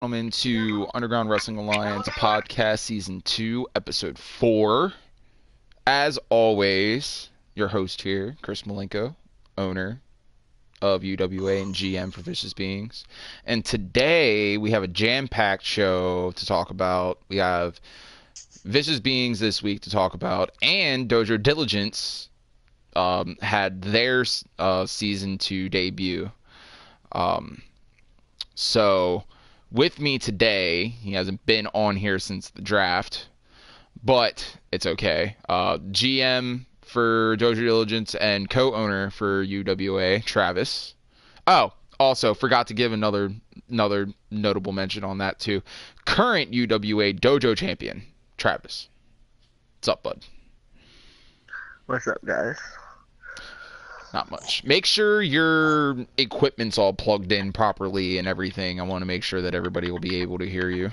Gentlemen, to Underground Wrestling Alliance Podcast Season 2, Episode 4. As always, your host here, Chris Malenko, owner of UWA and GM for Vicious Beings. And today, we have a jam-packed show to talk about. We have Vicious Beings this week to talk about, and Dojo Diligence had their Season 2 debut. So... with me today, he hasn't been on here since the draft, but it's okay. GM for Dojo Diligence and co-owner for UWA, Travis. Oh, also forgot to give another notable mention on that too. Current UWA Dojo champion, Travis. What's up, bud? What's up, guys? Not much. Make sure your equipment's all plugged in properly and everything. I want to make sure that everybody will be able to hear you.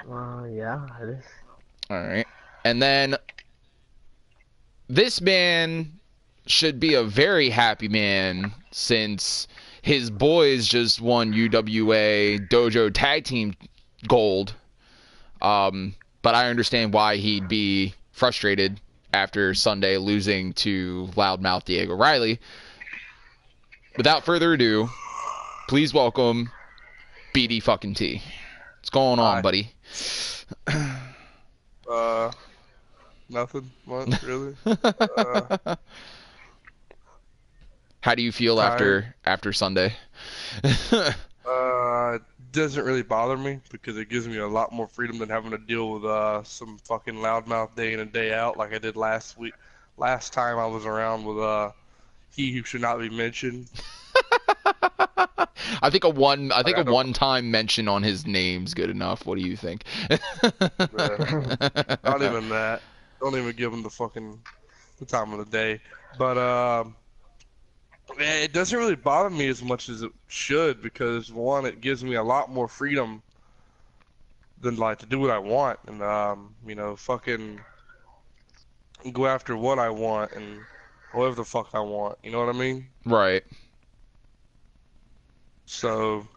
Yeah, it is. Alright. And then, this man should be a very happy man since his boys just won UWA Dojo Tag Team Gold. But I understand why he'd be frustrated after Sunday losing to loudmouth Diego Riley. Without further ado, please welcome BD fucking T. What's going on, Hi. buddy? Nothing much, really. How do you feel Tired. after Sunday? It doesn't really bother me because it gives me a lot more freedom than having to deal with some fucking loudmouth day in and day out like I did last week. Last time I was around with he who should not be mentioned. I think a one-time mention on his name's good enough. What do you think? Not even that. Don't even give him the time of the day. But it doesn't really bother me as much as it should because one, it gives me a lot more freedom than like to do what I want and fucking go after what I want and whatever the fuck I want. You know what I mean? Right. So,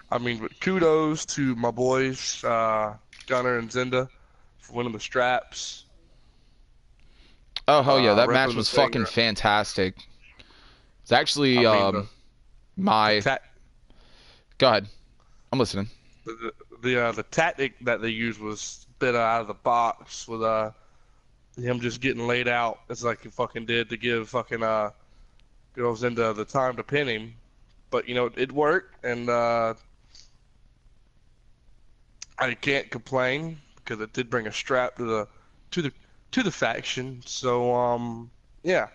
but kudos to my boys, Gunner and Zenda, for winning the straps. Oh, hell yeah. That repping match the was thing. fucking fantastic. It's actually, The Go ahead. I'm listening. the tactic that they used was a bit out of the box with him just getting laid out as like he fucking did to give fucking girls into the time to pin him, but it worked and I can't complain because it did bring a strap to the faction. So yeah.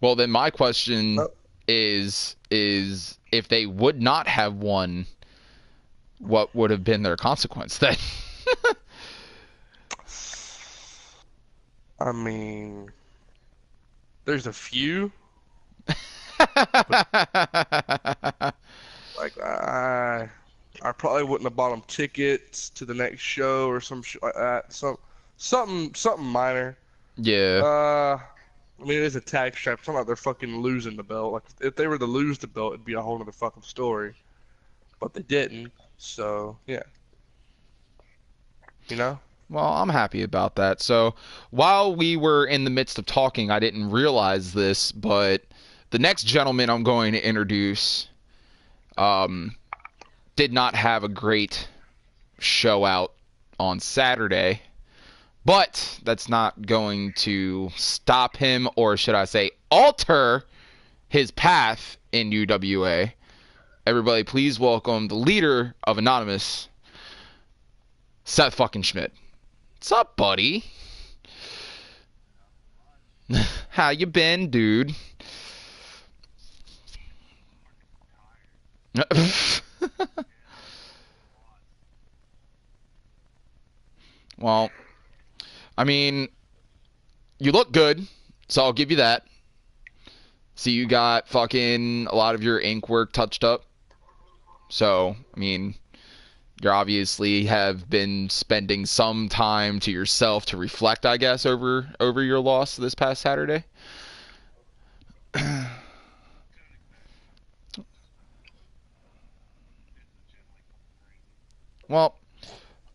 Well, then my question is if they would not have won, what would have been their consequence then? I mean, there's a few. Like I probably wouldn't have bought them tickets to the next show or some shit like that. Something minor. Yeah. It is a tag strap. It's not like they're fucking losing the belt. Like if they were to lose the belt, it'd be a whole other fucking story. But they didn't. So yeah. Well, I'm happy about that. So, while we were in the midst of talking, I didn't realize this, but the next gentleman I'm going to introduce did not have a great show out on Saturday, but that's not going to stop him, or should I say, alter his path in UWA. Everybody, please welcome the leader of Anonymous, Seth fucking Schmidt. What's up, buddy? How you been, dude? Well, I mean, you look good, so I'll give you that. See, you got fucking a lot of your ink work touched up. So, I mean, you obviously have been spending some time to yourself to reflect, I guess, over your loss this past Saturday. Well,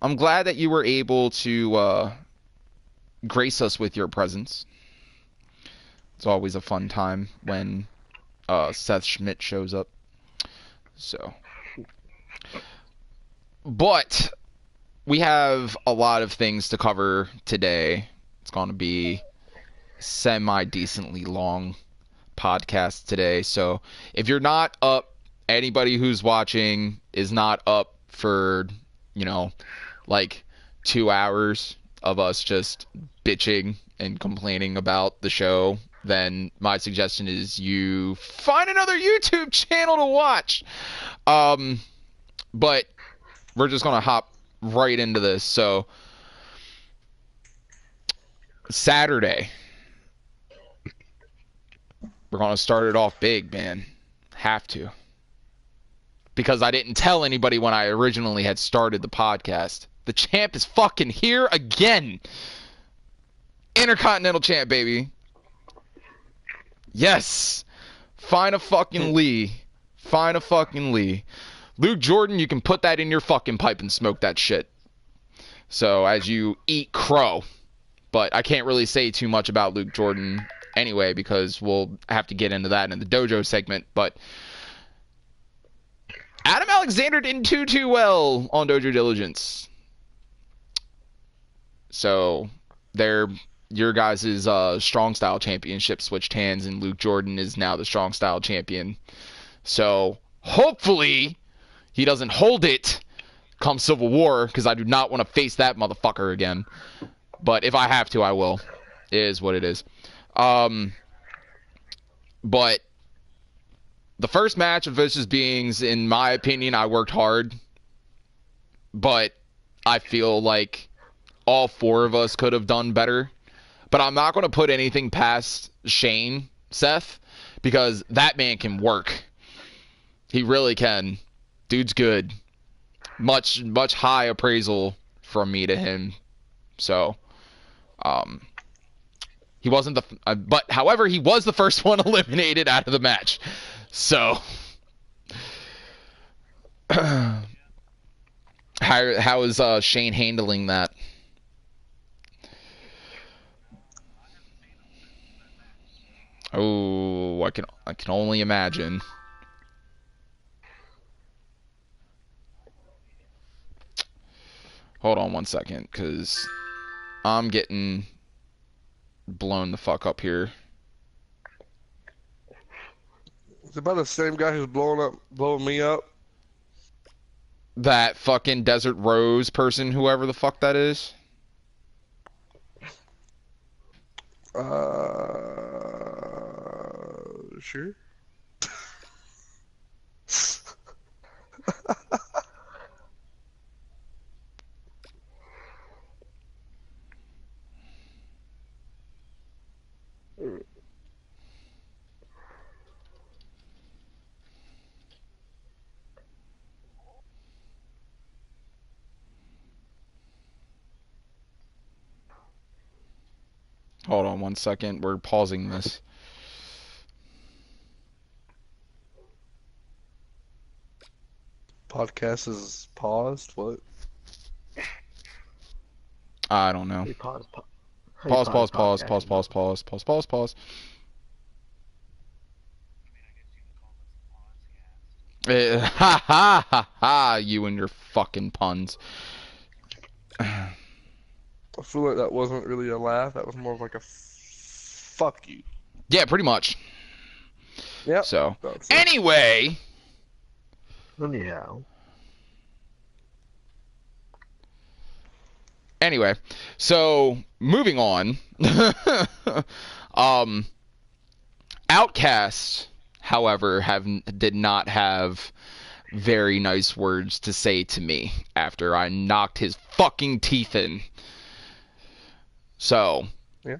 I'm glad that you were able to grace us with your presence. It's always a fun time when Seth Schmidt shows up. So, but we have a lot of things to cover today. It's going to be semi-decently long podcast today. So if you're not up, anybody who's watching is not up for, like 2 hours of us just bitching and complaining about the show, then my suggestion is you find another YouTube channel to watch. But we're just going to hop right into this. So Saturday, we're going to start it off big, man. Have to. Because I didn't tell anybody when I originally had started the podcast. The champ is fucking here again. Intercontinental champ, baby. Yes. Find a fucking Lee. Find a fucking Lee. Luke Jordan, you can put that in your fucking pipe and smoke that shit. So, as you eat crow. But I can't really say too much about Luke Jordan anyway, because we'll have to get into that in the dojo segment. But Adam Alexander didn't do too well on Dojo Diligence. So your guys' strong style championship switched hands, and Luke Jordan is now the strong style champion. So hopefully he doesn't hold it come Civil War, because I do not want to face that motherfucker again. But if I have to, I will. It is what it is. But the first match of Vicious Beings, in my opinion, I worked hard. But I feel like all four of us could have done better. But I'm not going to put anything past Shane, Seth, because that man can work. He really can. Dude's good. Much high appraisal from me to him. So, he wasn't but however, he was the first one eliminated out of the match. So, how is Shane handling that? Oh, I can only imagine. Hold on one second, because I'm getting blown the fuck up here. It's about the same guy who's blowing me up. That fucking Desert Rose person, whoever the fuck that is. Sure. Hold on one second. We're pausing this. Podcast is paused. What? I don't know. Pause. Pause. Ha ha ha ha! You and your fucking puns. I feel like that wasn't really a laugh. That was more of like a fuck you. Yeah, pretty much. Yep. So, anyway. Anyhow. Anyway, so moving on. Outcast, however, did not have very nice words to say to me after I knocked his fucking teeth in. So, yeah.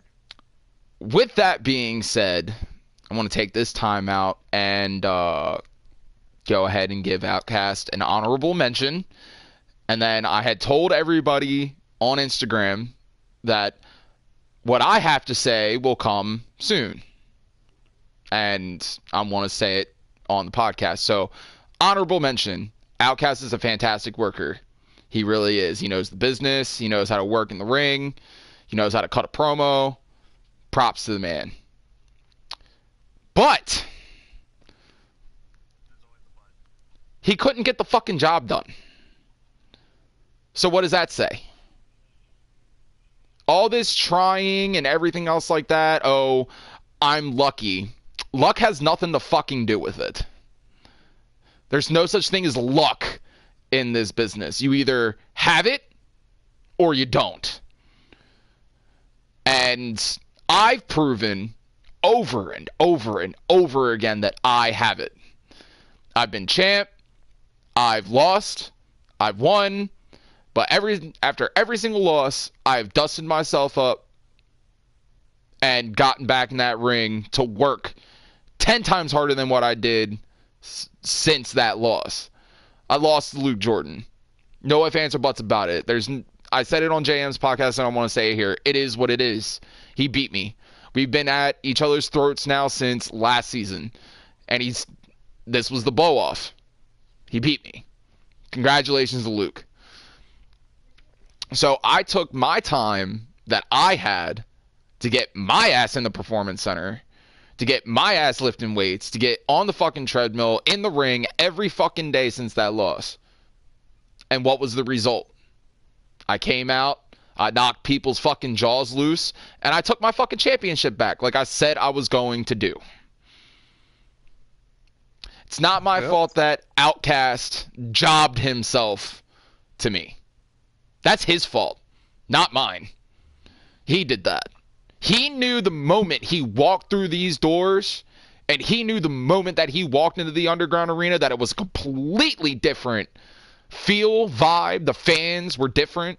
With that being said, I want to take this time out and go ahead and give Outcast an honorable mention. And then I had told everybody on Instagram that what I have to say will come soon. And I want to say it on the podcast. So, honorable mention, Outcast is a fantastic worker. He really is. He knows the business. He knows how to work in the ring. He knows how to cut a promo. Props to the man. But he couldn't get the fucking job done. So what does that say? All this trying and everything else like that, oh, I'm lucky. Luck has nothing to fucking do with it. There's no such thing as luck in this business. You either have it or you don't. And I've proven over and over and over again that I have it. I've been champ. I've lost. I've won. But after every single loss, I've dusted myself up and gotten back in that ring to work 10 times harder than what I did since that loss. I lost to Luke Jordan. No ifs, ands, or buts about it. I said it on JM's podcast, and I want to say it here. It is what it is. He beat me. We've been at each other's throats now since last season. And this was the blow-off. He beat me. Congratulations to Luke. So I took my time that I had to get my ass in the performance center, to get my ass lifting weights, to get on the fucking treadmill, in the ring, every fucking day since that loss. And what was the result? I came out, I knocked people's fucking jaws loose, and I took my fucking championship back like I said I was going to do. It's not my fault that Outcast jobbed himself to me. That's his fault, not mine. He did that. He knew the moment he walked through these doors, and he knew the moment that he walked into the underground arena that it was completely different feel, vibe. The fans were different.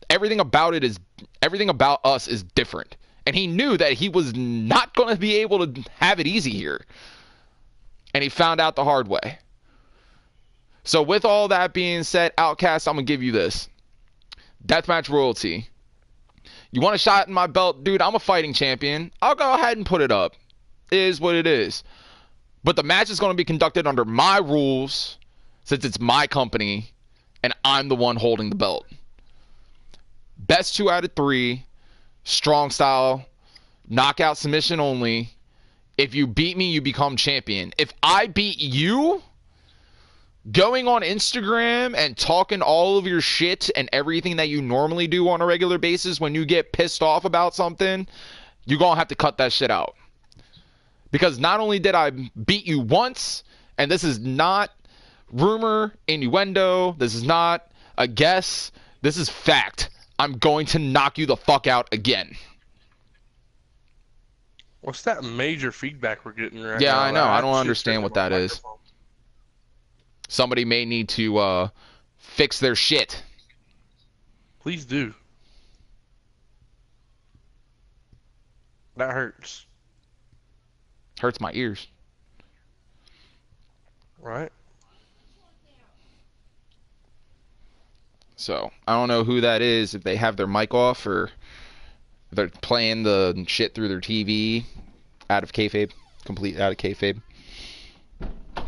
Everything about us is different. And he knew that he was not going to be able to have it easy here. And he found out the hard way. So with all that being said, Outcast, I'm going to give you this. Deathmatch royalty. You want a shot in my belt? Dude, I'm a fighting champion. I'll go ahead and put it up. It is what it is. But the match is going to be conducted under my rules, since it's my company, and I'm the one holding the belt. Best 2 out of 3, strong style, knockout submission only. If you beat me, you become champion. If I beat you, going on Instagram and talking all of your shit and everything that you normally do on a regular basis when you get pissed off about something, you're going to have to cut that shit out. Because not only did I beat you once, and this is not rumor, innuendo, this is not a guess, this is fact. I'm going to knock you the fuck out again. What's that major feedback we're getting right now? Yeah, I know. I don't understand what that is. Somebody may need to fix their shit. Please do. That hurts. Hurts my ears. Right? So, I don't know who that is, if they have their mic off or if they're playing the shit through their TV out of kayfabe. Complete out of kayfabe.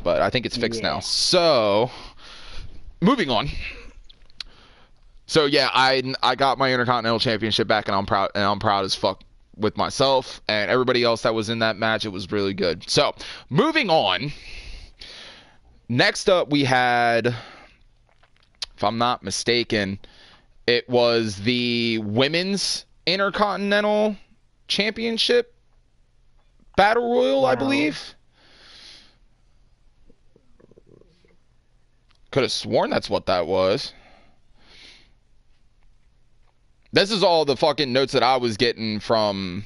But I think it's fixed now. So, moving on. So yeah, I got my Intercontinental Championship back, and I'm proud as fuck with myself and everybody else that was in that match. It was really good. So, moving on. Next up, we had, if I'm not mistaken, it was the Women's Intercontinental Championship Battle Royal, I believe. Could have sworn that's what that was. This is all the fucking notes that I was getting from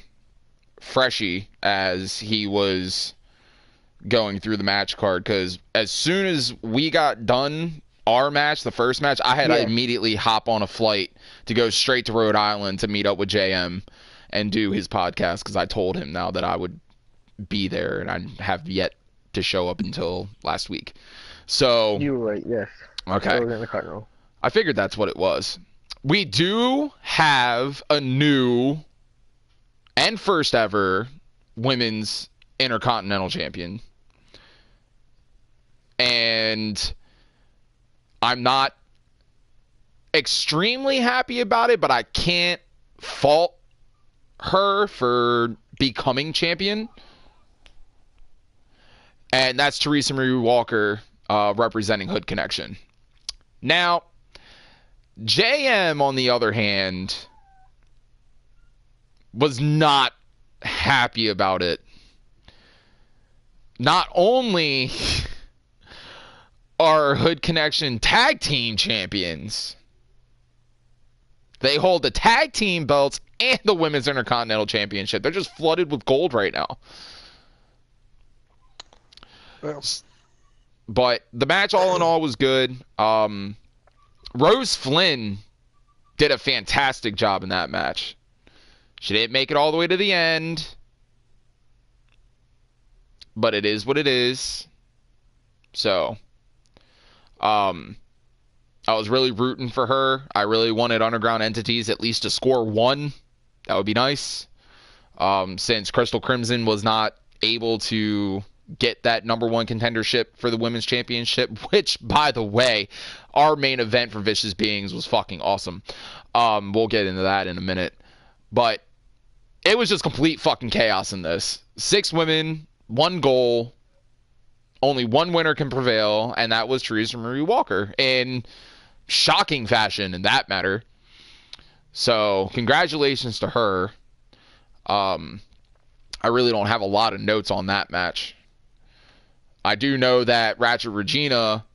Freshie as he was going through the match card. Because as soon as we got done our match, the first match, I had to immediately hop on a flight to go straight to Rhode Island to meet up with JM and do his podcast. Because I told him now that I would be there, and I have yet to show up until last week. So You were right, yes. Okay. I figured that's what it was. We do have a new and first ever Women's Intercontinental Champion. And I'm not extremely happy about it, but I can't fault her for becoming champion. And that's Teresa Marie Walker representing Hood Connection. Now, JM, on the other hand, was not happy about it. Not only are Hood Connection tag team champions, they hold the tag team belts and the Women's Intercontinental Championship. They're just flooded with gold right now. Well, but the match, all in all, was good. Rose Flynn did a fantastic job in that match. She didn't make it all the way to the end, but it is what it is. So, I was really rooting for her. I really wanted Underground Entities at least to score one. That would be nice. Since Crystal Crimson was not able to get that number one contendership for the Women's Championship, which, by the way, our main event for Vicious Beings was fucking awesome. We'll get into that in a minute. But it was just complete fucking chaos in this. 6 women, 1 goal. Only 1 winner can prevail, and that was Teresa Marie Walker in shocking fashion in that matter. So, congratulations to her. I really don't have a lot of notes on that match. I do know that Ratchet Regina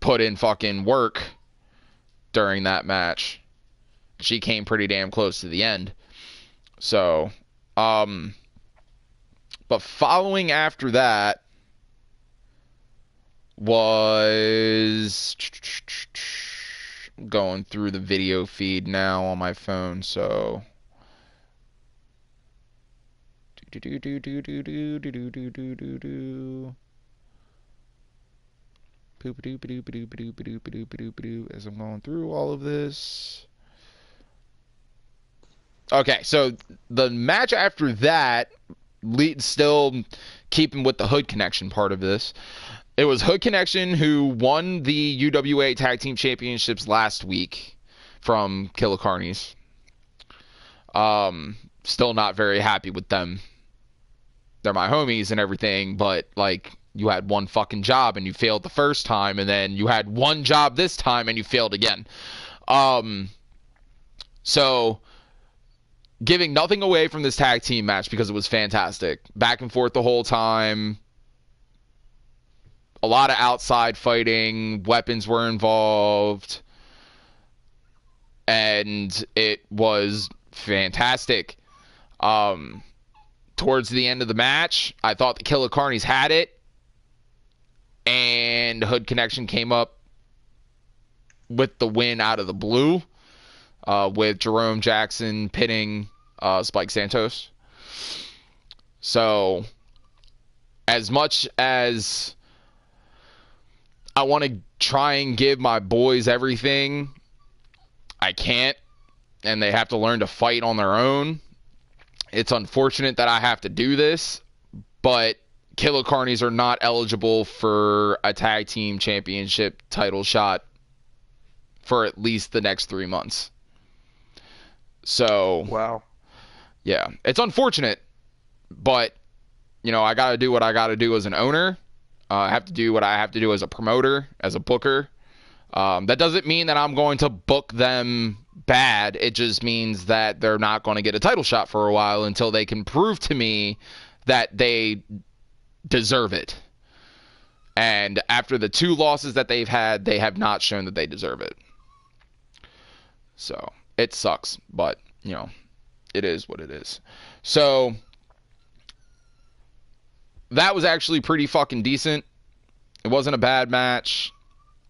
put in fucking work during that match. She came pretty damn close to the end. So, but following after that was going through the video feed now on my phone, so as I'm going through all of this. Okay, so the match after that, still keeping with the Hood Connection part of this, it was Hood Connection who won the UWA Tag Team Championships last week from Killer Carnies. Still not very happy with them. They're my homies and everything, but like, you had one fucking job and you failed the first time, and then you had one job this time and you failed again. So, giving nothing away from this tag team match because it was fantastic. Back and forth the whole time. A lot of outside fighting. Weapons were involved. And it was fantastic. Towards the end of the match, I thought the Killer Carnies had it. And Hood Connection came up with the win out of the blue. With Jerome Jackson pinning Spike Santos. So, as much as I want to try and give my boys everything, I can't, and they have to learn to fight on their own. It's unfortunate that I have to do this, but Killer Carnies are not eligible for a tag team championship title shot for at least the next 3 months. So, wow. Yeah, it's unfortunate, but, you know, I got to do what I got to do as an owner. I have to do what I have to do as a promoter, as a booker. That doesn't mean that I'm going to book them bad. It just means that they're not going to get a title shot for a while until they can prove to me that they deserve it. And after the 2 losses that they've had, they have not shown that they deserve it. So, it sucks, but, you know, it is what it is. So, that was actually pretty fucking decent. It wasn't a bad match.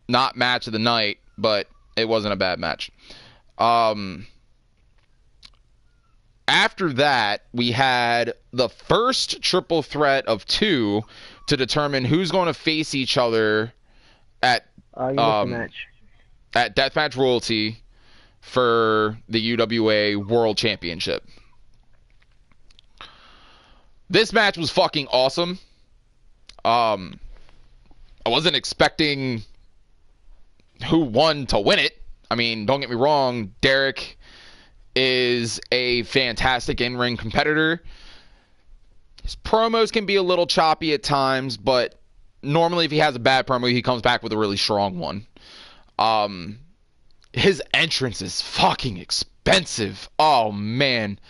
Not match of the night, but it wasn't a bad match. After that, we had the first triple threat of 2 to determine who's going to face each other at Deathmatch Royalty for the UWA World Championship. This match was fucking awesome. I wasn't expecting who won to win it. I mean, don't get me wrong, Derek is a fantastic in-ring competitor. His promos can be a little choppy at times, but normally if he has a bad promo, he comes back with a really strong one. His entrance is fucking expensive. Oh, man.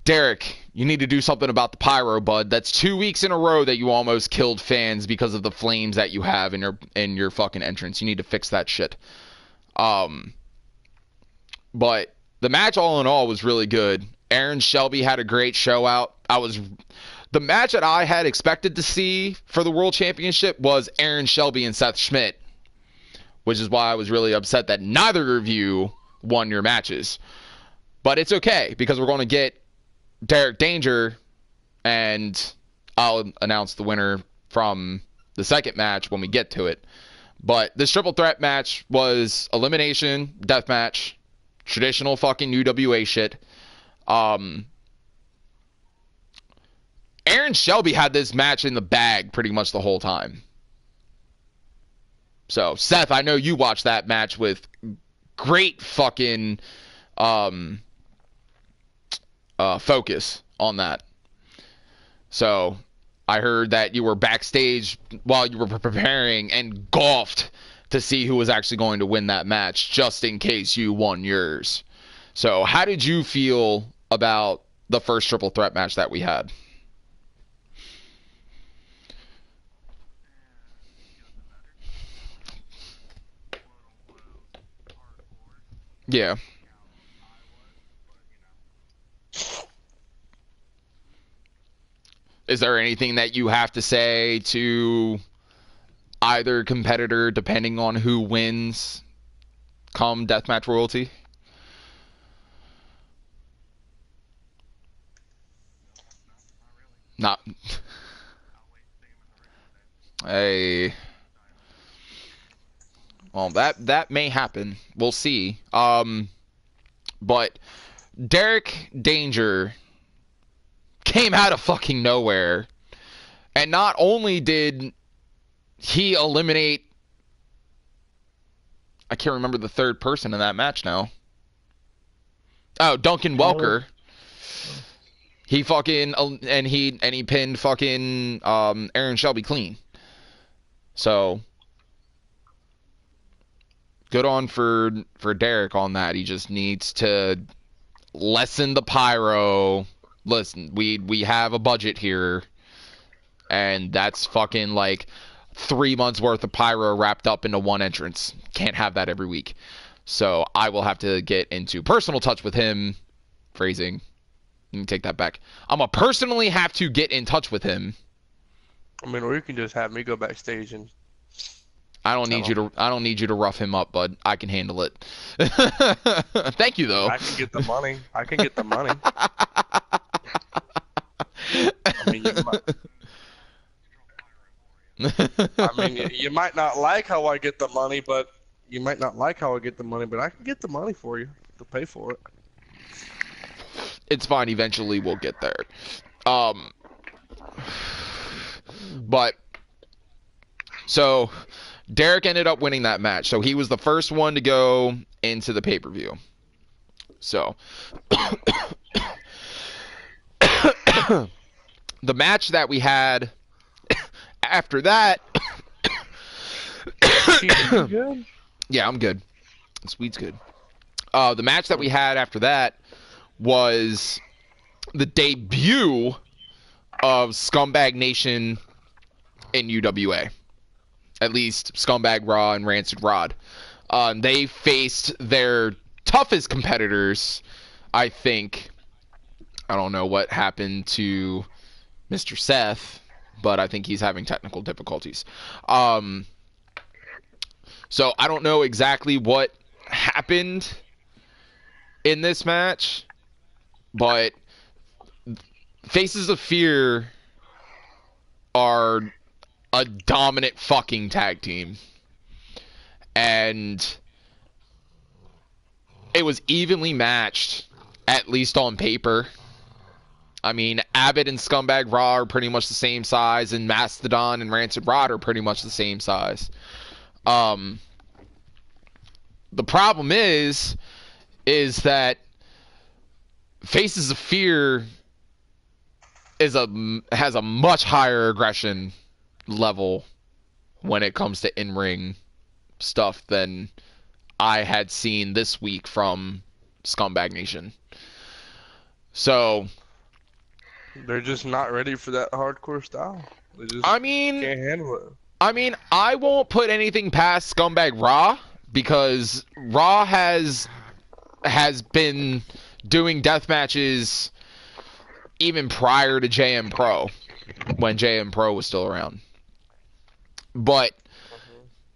Derek, you need to do something about the pyro, bud. That's 2 weeks in a row that you almost killed fans because of the flames that you have in your fucking entrance. You need to fix that shit. But the match all in all was really good. Aaron Shelby had a great show out. The match that I had expected to see for the World Championship was Aaron Shelby and Seth Schmidt, which is why I was really upset that neither of you won your matches. But it's okay, because we're going to get Derek Danger, and I'll announce the winner from the second match when we get to it. But this triple threat match was elimination, death match, traditional fucking UWA shit. Aaron Shelby had this match in the bag pretty much the whole time. So, Seth, I know you watched that match with great fucking focus on that. So, I heard that you were backstage while you were preparing and golfed to see who was actually going to win that match, just in case you won yours. So, how did you feel about the first triple threat match that we had? Yeah. Is there anything that you have to say to either competitor depending on who wins come Deathmatch Royalty? Not. Hey. Well, that may happen. We'll see. But Derek Danger came out of fucking nowhere. And not only did he eliminate, I can't remember the third person in that match now. Oh, Duncan Welker. He fucking, and he pinned fucking Aaron Shelby clean. So good on for Derek on that. He just needs to lessen the pyro. Listen, we have a budget here, and that's fucking like 3 months worth of pyro wrapped up into one entrance. Can't have that every week. So I will have to get into personal touch with him. Phrasing. Let me take that back. I'm gonna personally have to get in touch with him. I mean, or you can just have me go backstage and. I don't need you to rough him up, bud. I can handle it. Thank you, though. I can get the money. You might not like how I get the money, but I can get the money for you to pay for it. It's fine. Eventually, we'll get there. But so Derek ended up winning that match. So he was the first one to go into the pay-per-view. So the match that we had after that. You good? Yeah, I'm good. Sweet's good. The match that we had after that was the debut of Scumbag Nation in UWA. At least Scumbag Raw and Rancid Rod. They faced their toughest competitors, I think. I don't know what happened to Mr. Seth, but I think he's having technical difficulties. So I don't know exactly what happened in this match, but Faces of Fear are a dominant fucking tag team. And it was evenly matched, at least on paper. I mean, Abbott and Scumbag Raw are pretty much the same size, and Mastodon and Rancid Rod are pretty much the same size. The problem is that Faces of Fear has a much higher aggression level when it comes to in-ring stuff than I had seen this week from Scumbag Nation. So they're just not ready for that hardcore style. They just I mean, can't handle it. I won't put anything past Scumbag Raw because Raw has been doing death matches even prior to JM Pro, when JM Pro was still around. But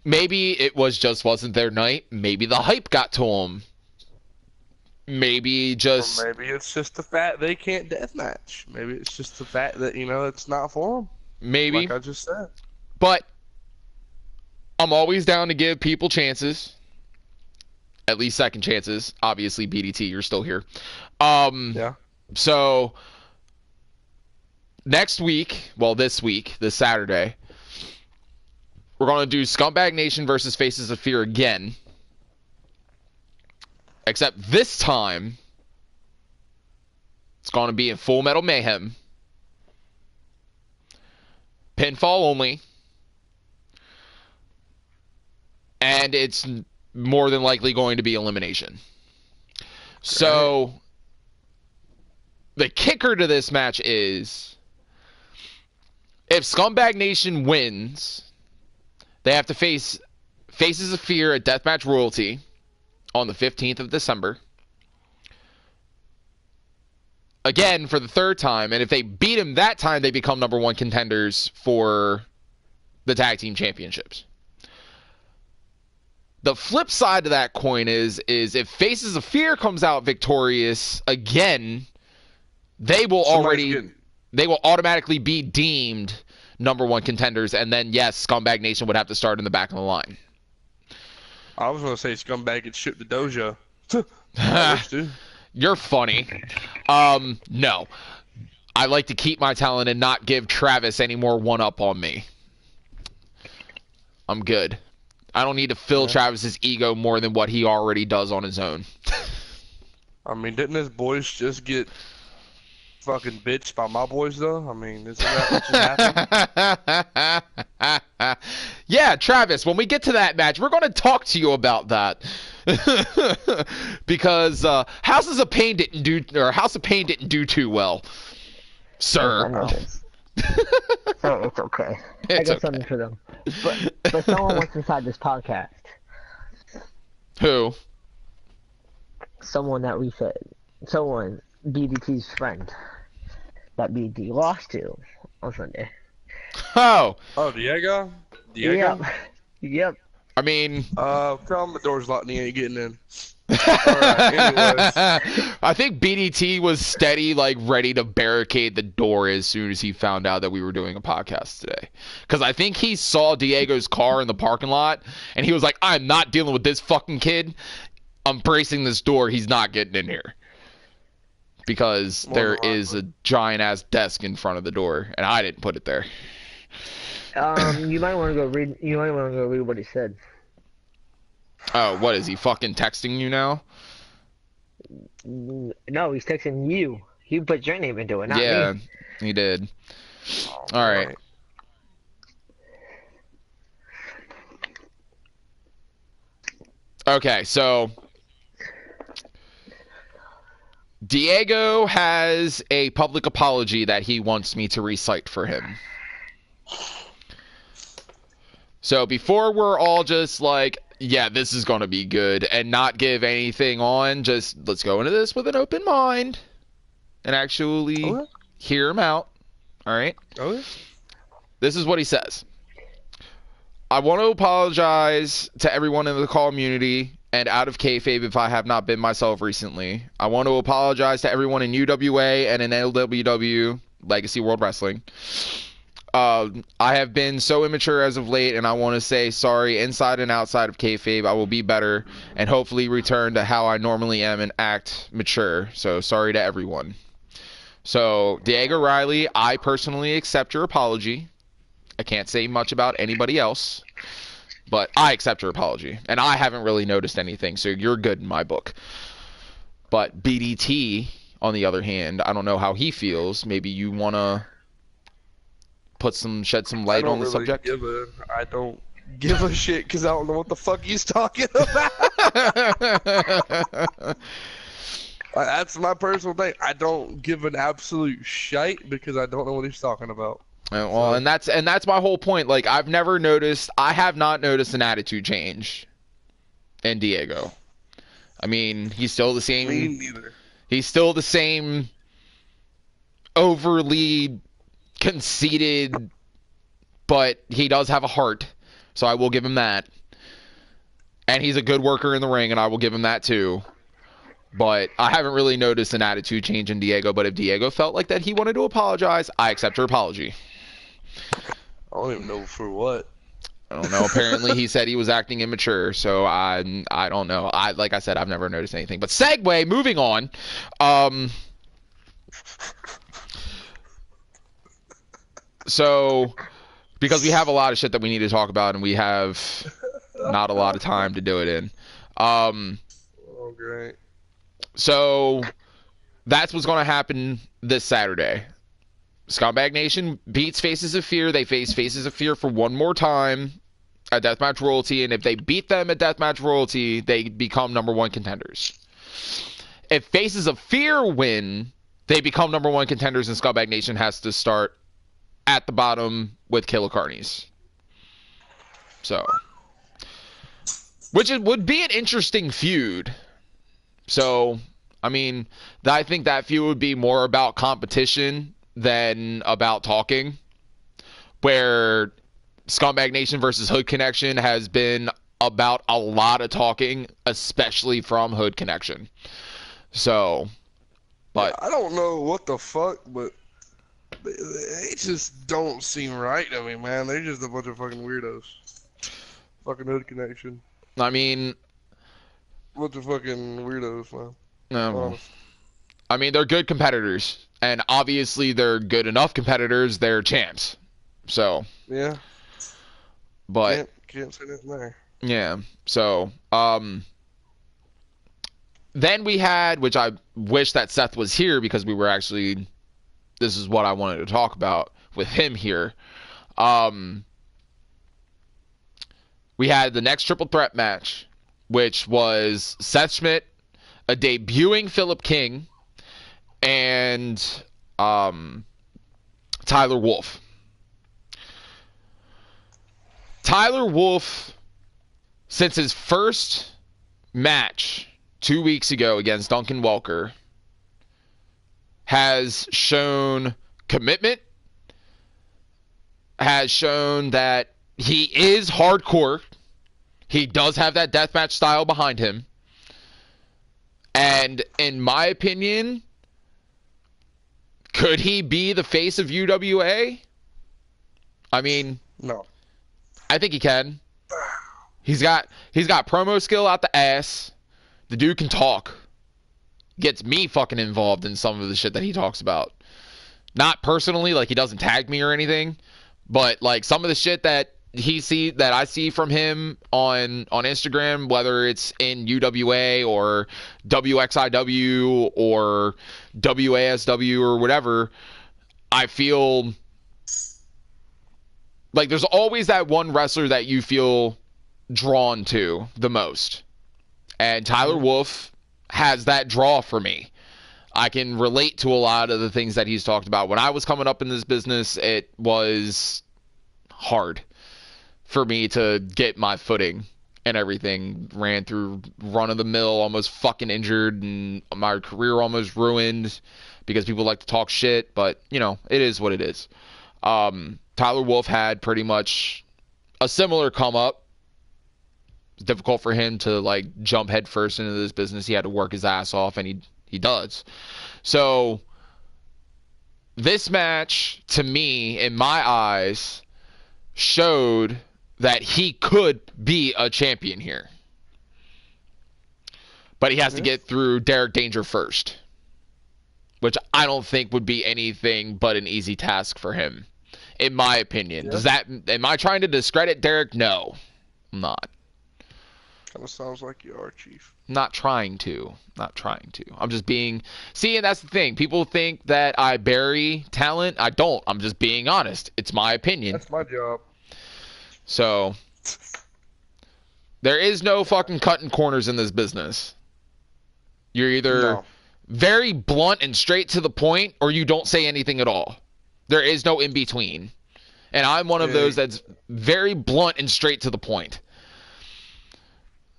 maybe it wasn't their night. Maybe the hype got to them. Maybe just... Or maybe it's just the fact they can't deathmatch. Maybe it's just the fact that, it's not for them. Maybe. Like I just said. But I'm always down to give people chances. At least second chances. Obviously, BDT, you're still here. Yeah. So, next week, this Saturday, we're going to do Scumbag Nation versus Faces of Fear again. Except this time, it's going to be in Full Metal Mayhem. Pinfall only. And it's more than likely going to be elimination. So, the kicker to this match is, if Scumbag Nation wins, they have to face Faces of Fear at Deathmatch Royalty on the 15th of December. Again, for the third time. And if they beat him that time, they become number one contenders for the tag team championships. The flip side of that coin is if Faces of Fear comes out victorious again, they will automatically be deemed number one contenders. And then, yes, Scumbag Nation would have to start in the back of the line. I was going to say Scumbag could shoot the dojo. You're funny. No. I like to keep my talent and not give Travis any more one-up on me. I'm good. I don't need to fill Travis's ego more than what he already does on his own. I mean, didn't his boys just get fucking bitched by my boys, though? I mean, isn't that what just happened? Yeah, Travis, when we get to that match, we're going to talk to you about that. Because House of Pain didn't do too well, sir. I know this. So it's okay. I got something for them. But someone wants inside this podcast. Who? Someone that we said. Someone, BDT's friend. That BDT lost to on Sunday. Oh, Diego? Yep. I mean... tell him the door's locked and he ain't getting in. Alright, anyways. I think BDT was steady, ready to barricade the door as soon as he found out that we were doing a podcast today. Because I think he saw Diego's car in the parking lot, and he was like, I'm not dealing with this fucking kid. I'm bracing this door. He's not getting in here. Because there is a giant-ass desk in front of the door, and I didn't put it there. You might want to go read. You might want to go read what he said. Oh, what is he fucking texting you now? No, he's texting you. He put your name into it, not yeah, me. He did. All right. Okay, so Diego has a public apology that he wants me to recite for him. So before we're all just like, yeah, this is going to be good, and not give anything on, just let's go into this with an open mind and actually hear him out. All right? Okay. This is what he says. I want to apologize to everyone in the community and out of kayfabe if I have not been myself recently. I want to apologize to everyone in UWA and in LWW, Legacy World Wrestling. I have been so immature as of late, and I want to say sorry inside and outside of kayfabe. I will be better and hopefully return to how I normally am and act mature. So sorry to everyone. So Diego Riley, I personally accept your apology. I can't say much about anybody else. But I accept your apology, and I haven't really noticed anything, so you're good in my book. But BDT, on the other hand, I don't know how he feels. Maybe you want to shed some light on the subject? I don't give a shit because I don't know what the fuck he's talking about. That's my personal thing. I don't give an absolute shite because I don't know what he's talking about. Well, and that's my whole point. Like, I have not noticed an attitude change in Diego. I mean, he's still the same. Me neither. He's still the same overly conceited, but he does have a heart, so I will give him that. And he's a good worker in the ring, and I will give him that too. But I haven't really noticed an attitude change in Diego, but if Diego felt like that he wanted to apologize, I accept your apology. I don't even know for what. I don't know. Apparently he said he was acting immature, so I don't know. Like I said, I've never noticed anything. But segue, moving on. So, because we have a lot of shit that we need to talk about, and we have not a lot of time to do it in. Oh, great. So, that's what's going to happen this Saturday. Scumbag Nation beats Faces of Fear. They face Faces of Fear for one more time at Deathmatch Royalty, and if they beat them at Deathmatch Royalty, they become #1 contenders. If Faces of Fear win, they become #1 contenders, and Scumbag Nation has to start at the bottom with Killer Carnies. So, would be an interesting feud. So, I mean, I think that feud would be more about competition than about talking, where Scumbag Nation versus Hood Connection has been about a lot of talking, especially from Hood Connection. So, but I don't know what the fuck, but they just don't seem right to me, man. They're just a bunch of fucking weirdos. Fucking Hood Connection. I mean, bunch of fucking weirdos, man. No. I mean, they're good competitors, and obviously they're good enough competitors. They're champs, so yeah. But can't say nothing there. Yeah. So, then we had, which I wish that Seth was here because we were actually, this is what I wanted to talk about with him here. We had the next triple threat match, which was Seth Schmidt, a debuting Philip King, and Tyler Wolff. Tyler Wolff, since his first match 2 weeks ago against Duncan Welker, has shown commitment, has shown that he is hardcore. He does have that deathmatch style behind him. And in my opinion, could he be the face of UWA? I mean, no. I think he can. He's got promo skill out the ass. The dude can talk. Gets me fucking involved in some of the shit that he talks about. Not personally, like he doesn't tag me or anything, but like some of the shit that I see from him on Instagram, whether it's in UWA or WXIW or WASW or whatever, I feel like there's always that one wrestler that you feel drawn to the most. And Tyler Wolff has that draw for me. I can relate to a lot of the things that he's talked about. When I was coming up in this business, it was hard for me to get my footing and everything. Ran through run-of-the-mill, almost fucking injured, and my career almost ruined because people like to talk shit. But, you know, it is what it is. Tyler Wolff had pretty much a similar come-up. It's difficult for him to, like, jump head first into this business. He had to work his ass off, and he does. So, this match, to me, in my eyes, showed that he could be a champion here. But he has to get through Derek Danger first, which I don't think would be anything but an easy task for him, in my opinion. Am I trying to discredit Derek? No. I'm not. Kind of sounds like you are, Chief. Not trying to. I'm just being... See, and that's the thing. People think that I bury talent. I don't. I'm just being honest. It's my opinion. That's my job. So, there is no fucking cutting corners in this business. You're either very blunt and straight to the point, or you don't say anything at all. There is no in between. And I'm one of those that's very blunt and straight to the point.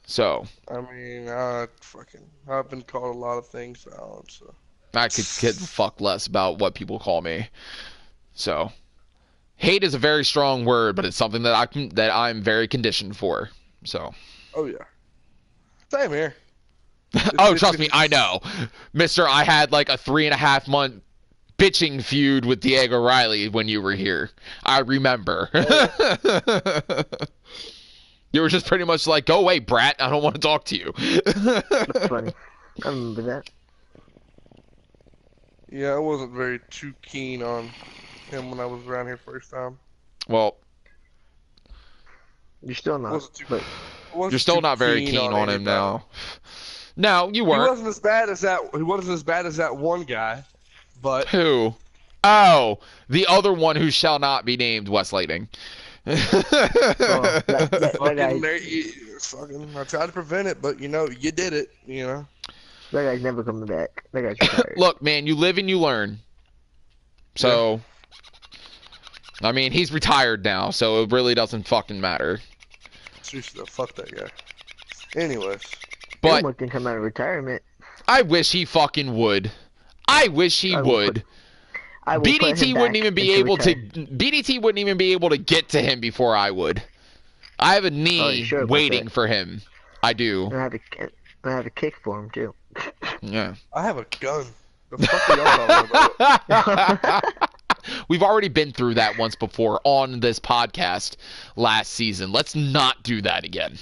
So. I mean, I've been called a lot of things, Alan, so. I could give a fuck less about what people call me. So. Hate is a very strong word, but it's something that I'm very conditioned for. So. Oh, yeah. Same here. Trust me, I know. Mister, I had like a 3.5 month bitching feud with Diego Riley when you were here. I remember. You were just pretty much like, go away, brat. I don't want to talk to you. That's funny. I remember that. Yeah, I wasn't very too keen on him when I was around here first time. Well, you're still not. You're still not very keen on him now. No, you weren't. He wasn't as bad as that. He wasn't as bad as that one guy, but who? Oh, the other one who shall not be named, Wes Lighting. I tried to prevent it, but you did it. That guy's never coming back. That guy's retired. Look, man, you live and you learn. So, yeah. I mean, he's retired now, so it really doesn't fucking matter. Seriously, fuck that guy. Anyways, but can come out of retirement. I wish he fucking would. I wish he would. BDT wouldn't even be able to. BDT wouldn't even be able to get to him before I would. I have a knee waiting for him. I do. I have a kick for him too. Yeah. I have a gun. The fuck are y'all talking about? We've already been through that once before on this podcast last season. Let's not do that again.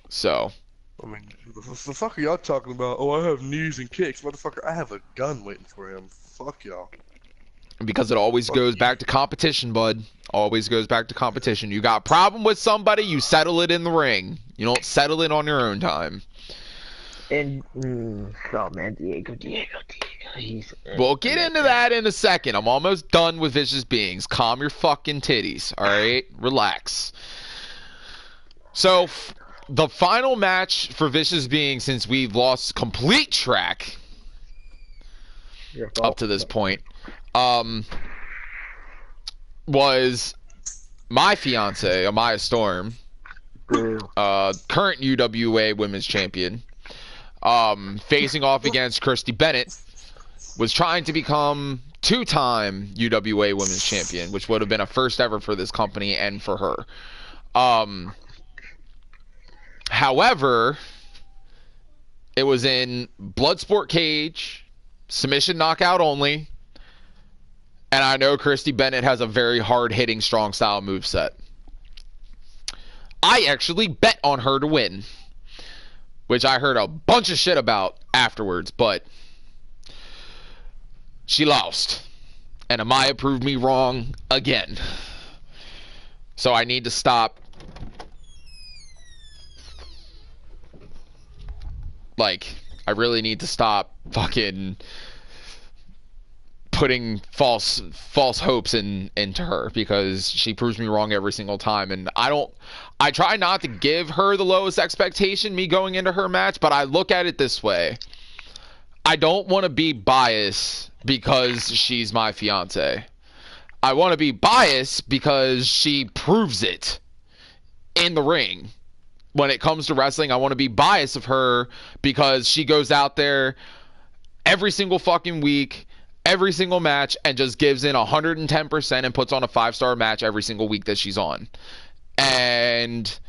So. I mean, the fuck are y'all talking about? Oh, I have knees and kicks. Motherfucker, I have a gun waiting for him. Fuck y'all. Because it always goes back to competition, bud. Always goes back to competition. You got a problem with somebody, you settle it in the ring. You don't settle it on your own time. And, oh man, Diego. We'll get into that in a second. I'm almost done with Vicious Beings. Calm your fucking titties, alright? Relax. So, the final match for Vicious Beings, since we've lost complete track up to this point, was my fiance, Amaya Storm, current UWA Women's Champion, facing off against Kristi Bennett, was trying to become 2-time UWA Women's Champion, which would have been a first ever for this company and for her. However, it was in Bloodsport cage, submission knockout only, and I know Kristi Bennett has a very hard-hitting, strong-style moveset. I actually bet on her to win, which I heard a bunch of shit about afterwards, but she lost, and Amaya proved me wrong again. So I need to stop. Like, I really need to stop fucking putting false hopes into her, because she proves me wrong every single time. And I try not to give her the lowest expectation, me going into her match, but I look at it this way. I don't want to be biased because she's my fiance. I want to be biased because she proves it in the ring. When it comes to wrestling, I want to be biased of her because she goes out there every single fucking week, every single match, and just gives in 110% and puts on a 5-star match every single week that she's on. And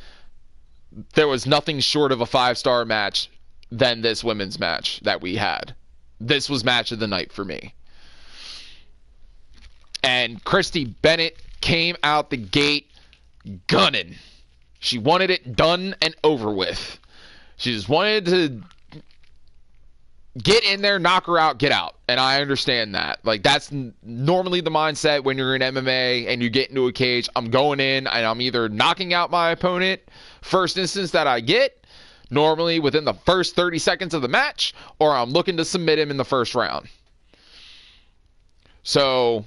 there was nothing short of a 5-star match than this women's match that we had. This was match of the night for me. And Kristi Bennett came out the gate gunning. She wanted it done and over with. She just wanted to get in there, knock her out, get out. And I understand that. Like, that's normally the mindset when you're in MMA and you get into a cage. I'm going in and I'm either knocking out my opponent, first instance that I get, normally within the first 30 seconds of the match, or I'm looking to submit him in the first round. So,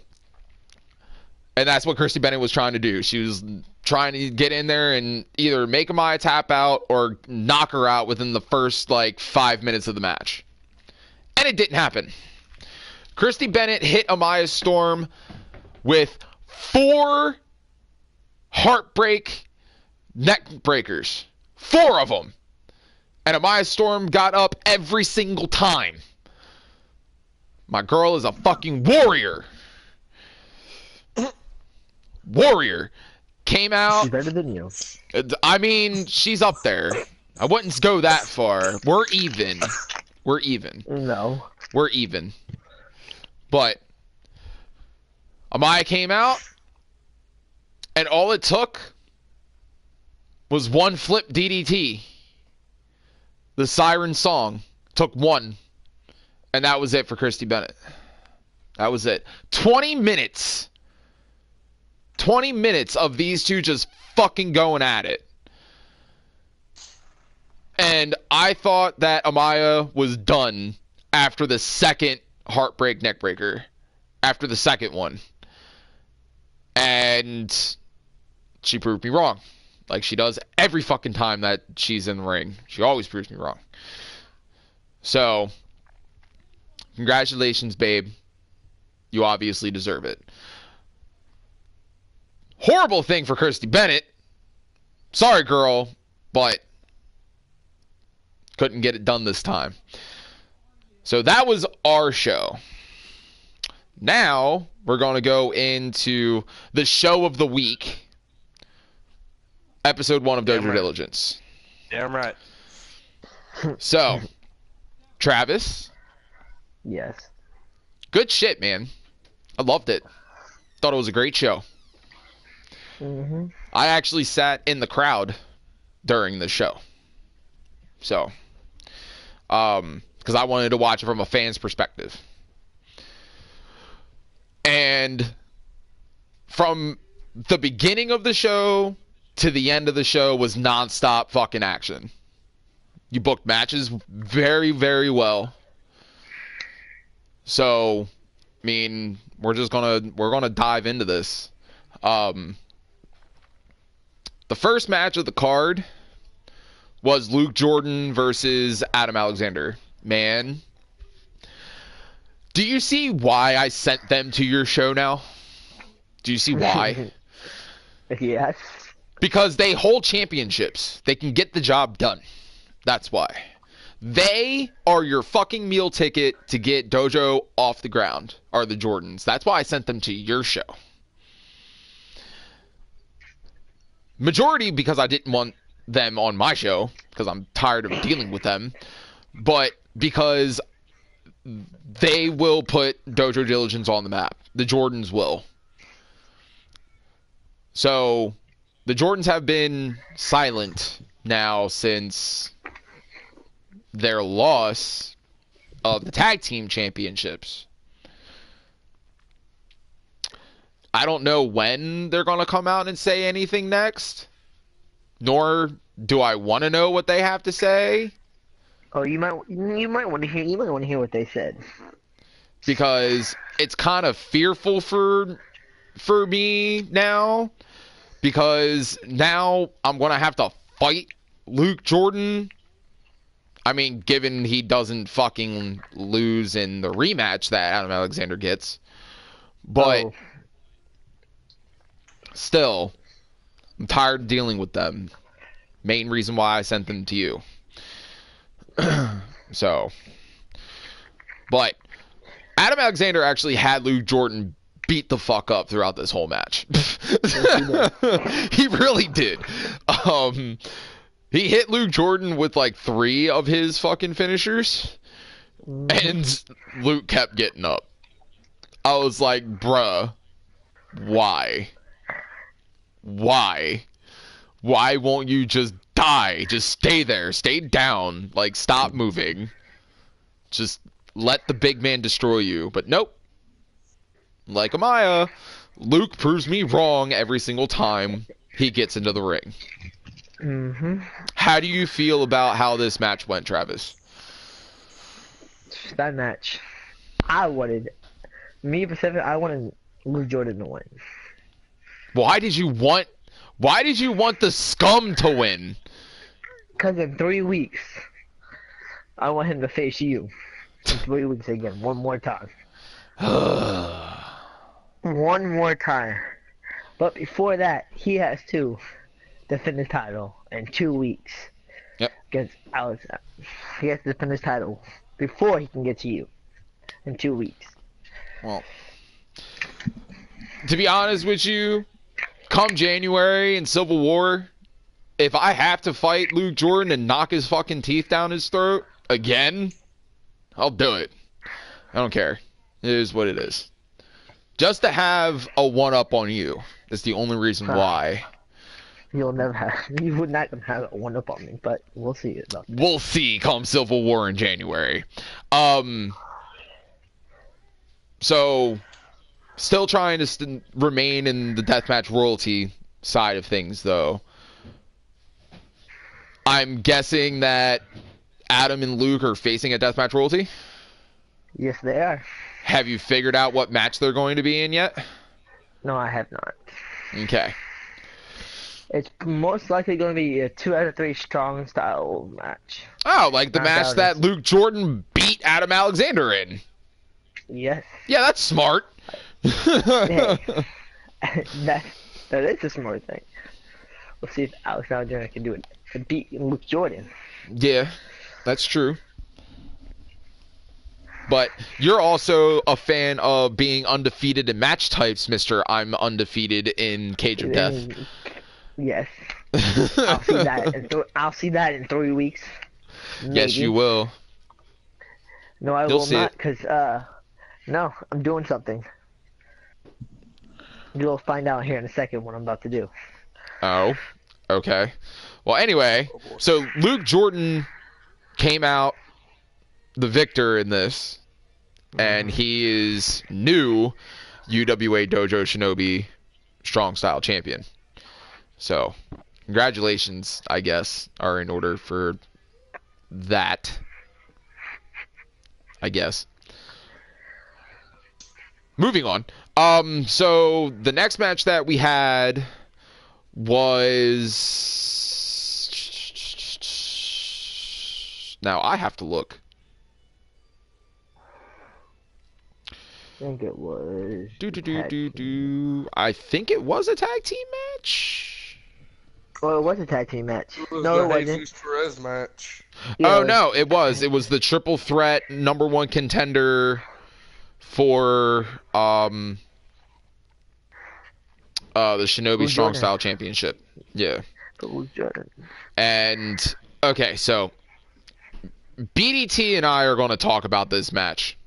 and that's what Kristi Bennett was trying to do. She was trying to get in there and either make Amaya tap out or knock her out within the first, 5 minutes of the match. And it didn't happen. Kristi Bennett hit Amaya Storm with 4 heartbreak neck breakers. 4 of them. And Amaya Storm got up every single time. My girl is a fucking warrior. Warrior. Came out. She's better than you. I mean, she's up there. I wouldn't go that far. We're even. We're even. No. We're even. But Amaya came out, and all it took was one flip DDT. The Siren song took one, and that was it for Kristi Bennett. That was it. 20 minutes. 20 minutes of these two just fucking going at it. And I thought that Amaya was done after the second heartbreak neckbreaker. After the second one. And she proved me wrong. Like she does every fucking time that she's in the ring. She always proves me wrong. So, congratulations, babe. You obviously deserve it. Horrible thing for Kristi Bennett. Sorry, girl, but couldn't get it done this time. So that was our show. Now we're going to go into the show of the week. Episode 1 of Dojo Diligence. Damn right. So, Travis. Yes. Good shit, man. I loved it. Thought it was a great show. Mm-hmm. I actually sat in the crowd during the show. So, because I wanted to watch it from a fan's perspective. And from the beginning of the show to the end of the show was nonstop fucking action. You booked matches very, very well. So, I mean, we're gonna dive into this. The first match of the card was Luke Jordan versus Adam Alexander. Man, do you see why I sent them to your show now? Do you see why? Yes. Because they hold championships. They can get the job done. That's why. They are your fucking meal ticket to get Dojo off the ground, are the Jordans. That's why I sent them to your show. Majority because I didn't want them on my show, because I'm tired of dealing with them, but because they will put Dojo Diligence on the map. The Jordans will. So, the Jordans have been silent now since their loss of the tag team championships. I don't know when they're going to come out and say anything next, nor do I want to know what they have to say. Oh, you might want to hear what they said. Because it's kind of fearful for me now, because now I'm going to have to fight Luke Jordan. I mean, given he doesn't fucking lose in the rematch that Adam Alexander gets. But still, I'm tired of dealing with them. Main reason why I sent them to you. So, but Adam Alexander actually had Luke Jordan beat the fuck up throughout this whole match. He really did. He hit Luke Jordan with like 3 of his fucking finishers, and Luke kept getting up. I was like, bruh, why? Why? Why won't you just die? Just stay there. Stay down. Like, stop moving. Just let the big man destroy you. But nope. Like Amaya, Luke proves me wrong every single time he gets into the ring. Mm-hmm. How do you feel about how this match went, Travis? That match, I wanted Luke Jordan to win. Why did you want the scum to win? Because in 3 weeks, I want him to face you. In 3 weeks again, one more time. One more time. But before that, he has to defend the title in 2 weeks. Yep. Against Alex. He has to defend his title before he can get to you in 2 weeks. Well, to be honest with you, come January in Civil War, if I have to fight Luke Jordan and knock his fucking teeth down his throat again, I'll do it. I don't care. It is what it is. Just to have a one-up on you is the only reason why. You would not have a one-up on me, but we'll see about that. We'll see come Civil War in January. So, still trying to remain in the deathmatch royalty side of things, though. I'm guessing that Adam and Luke are facing a deathmatch royalty? Yes, they are. Have you figured out what match they're going to be in yet? No, I have not. Okay. It's most likely going to be a 2 out of 3 strong style match. Oh, like the match that Luke Jordan beat Adam Alexander in. Yes. Yeah, that's smart. Hey, that is a smart thing. We'll see if Alex Alexander can do it to beat Luke Jordan. Yeah, that's true. But you're also a fan of being undefeated in match types, Mr. I'm undefeated in Cage of Death. Yes. I'll see that in 3 weeks. Maybe. Yes, you will. No, I will not, because, no, I'm doing something. You'll find out here in a second what I'm about to do. Oh, okay. Well, anyway, so Luke Jordan came out the victor in this, and he is new UWA Dojo Shinobi Strong Style Champion. So, congratulations, I guess, are in order for that. I guess. Moving on. So the next match that we had was... Now I have to look. I think it was... I think it was a tag team match. Oh, it was a tag team match. It was No, the it wasn't. Jesus Perez match. Yeah, Oh, no, it was. It was the triple threat #1 contender for the Shinobi Strong Style Championship. Yeah. And, okay, so BDT and I are going to talk about this match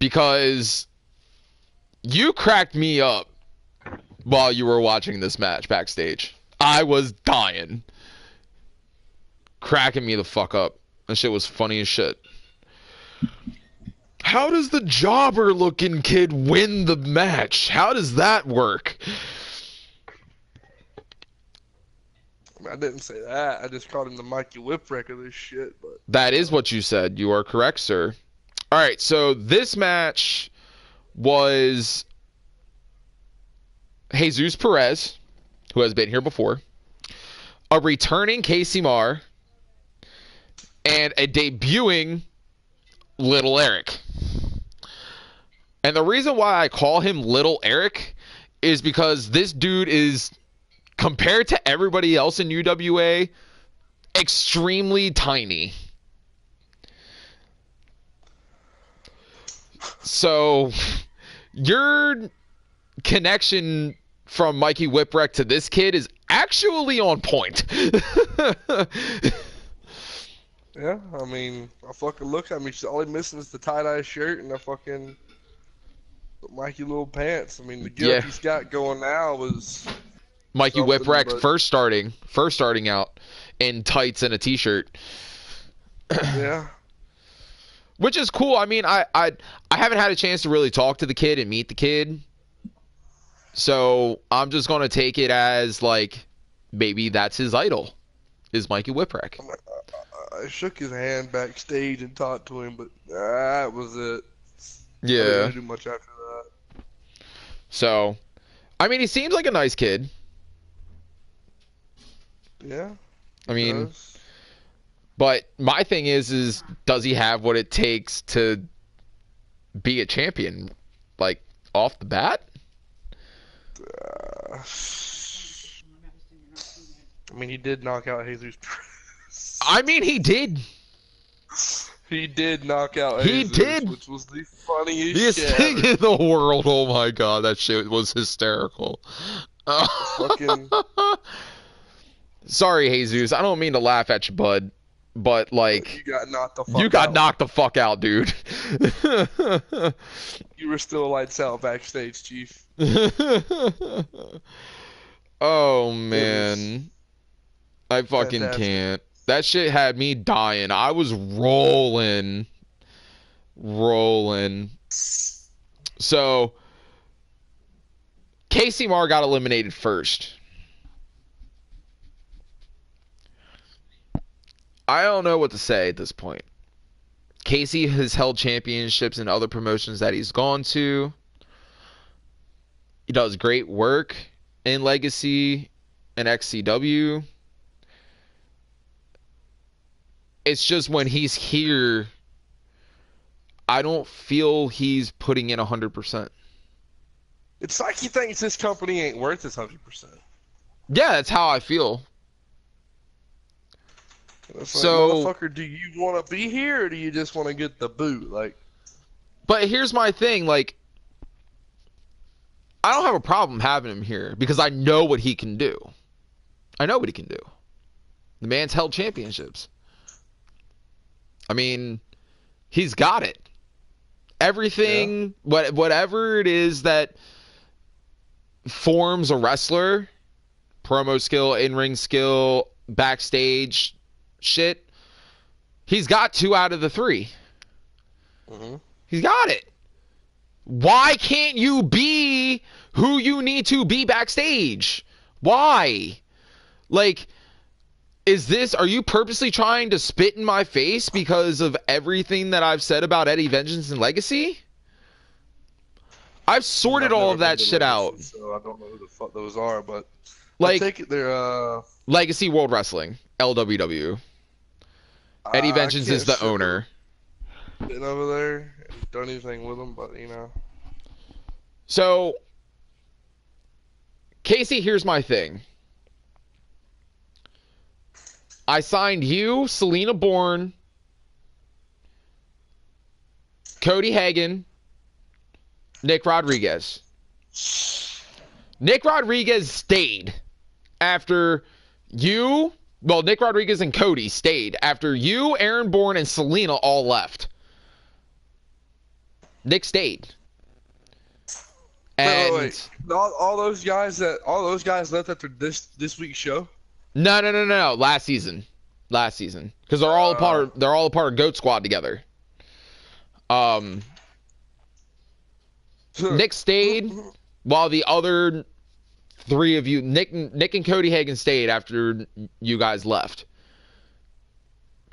because you cracked me up while you were watching this match backstage. I was dying. Cracking me the fuck up. That shit was funny as shit. How does the jobber looking kid win the match? How does that work? I didn't say that. I just called him the Mikey Whipwreck of this shit. But that is what you said. You are correct, sir. Alright, so this match was Jesus Perez, who has been here before, a returning Casey Marr, and a debuting Little Eric. And the reason why I call him Little Eric is because this dude is, compared to everybody else in UWA, extremely tiny. So, your connection from Mikey Whipwreck to this kid is actually on point. yeah, I mean, I fucking look at me. All he missing is the tie-dye shirt and the fucking Mikey little pants. I mean, the gear he's got going now was Mikey Whipwreck first starting out in tights and a t-shirt. Yeah. Which is cool. I mean, I haven't had a chance to really talk to the kid and meet the kid. So I'm just going to take it as, like, maybe that's his idol, is Mikey Whipwreck. I shook his hand backstage and talked to him, but that was it. Yeah. I didn't really do much after that. So, I mean, he seems like a nice kid. Yeah. I mean, but my thing is does he have what it takes to be a champion, like, off the bat? I mean, he did knock out Jesus. I mean, he did. He did knock out He Jesus, did. which was the funniest shit thing ever. in the world. Oh my god, that shit was hysterical. Fucking... Sorry, Jesus. I don't mean to laugh at you, bud. But, like, You got knocked the fuck you got out. knocked the fuck out, dude. You were still lights out backstage, Chief. Oh, man. I fucking Fantastic. can't. That shit had me dying. I was rolling. So, Casey Marr got eliminated first. I don't know what to say at this point. Casey has held championships in other promotions that he's gone to. He does great work in Legacy and XCW. It's just when he's here, I don't feel he's putting in 100%. It's like he thinks this company ain't worth his 100%. Yeah, that's how I feel. It's So- like, motherfucker, do you want to be here or do you just want to get the boot? Like, But here's my thing, like, I don't have a problem having him here because I know what he can do. I know what he can do. The man's held championships. I mean, he's got it. Everything, whatever it is that forms a wrestler, promo skill, in-ring skill, backstage shit, he's got 2 out of the 3. He's got it. Why can't you be who you need to be backstage? Why? Like, are you purposely trying to spit in my face because of everything that I've said about Eddie Vengeance and Legacy? I've sorted all of that shit out. So I don't know who the fuck those are, but Like, I take it they're Legacy World Wrestling, LWW. Eddie Vengeance is the owner. Been over there, and done anything with them, but you know. So, Casey, here's my thing. I signed you, Selena Bourne, Cody Hagan, Nick Rodriguez. Nick Rodriguez stayed after you... Well, Nick Rodriguez and Cody stayed after you, Aaron Bourne, and Selena all left. Nick stayed. And Wait. All those guys left after this week's show. No. Last season, because they're all a part of Goat Squad together. Nick stayed while the other 3 of you, Nick and Cody Hagan, stayed after you guys left.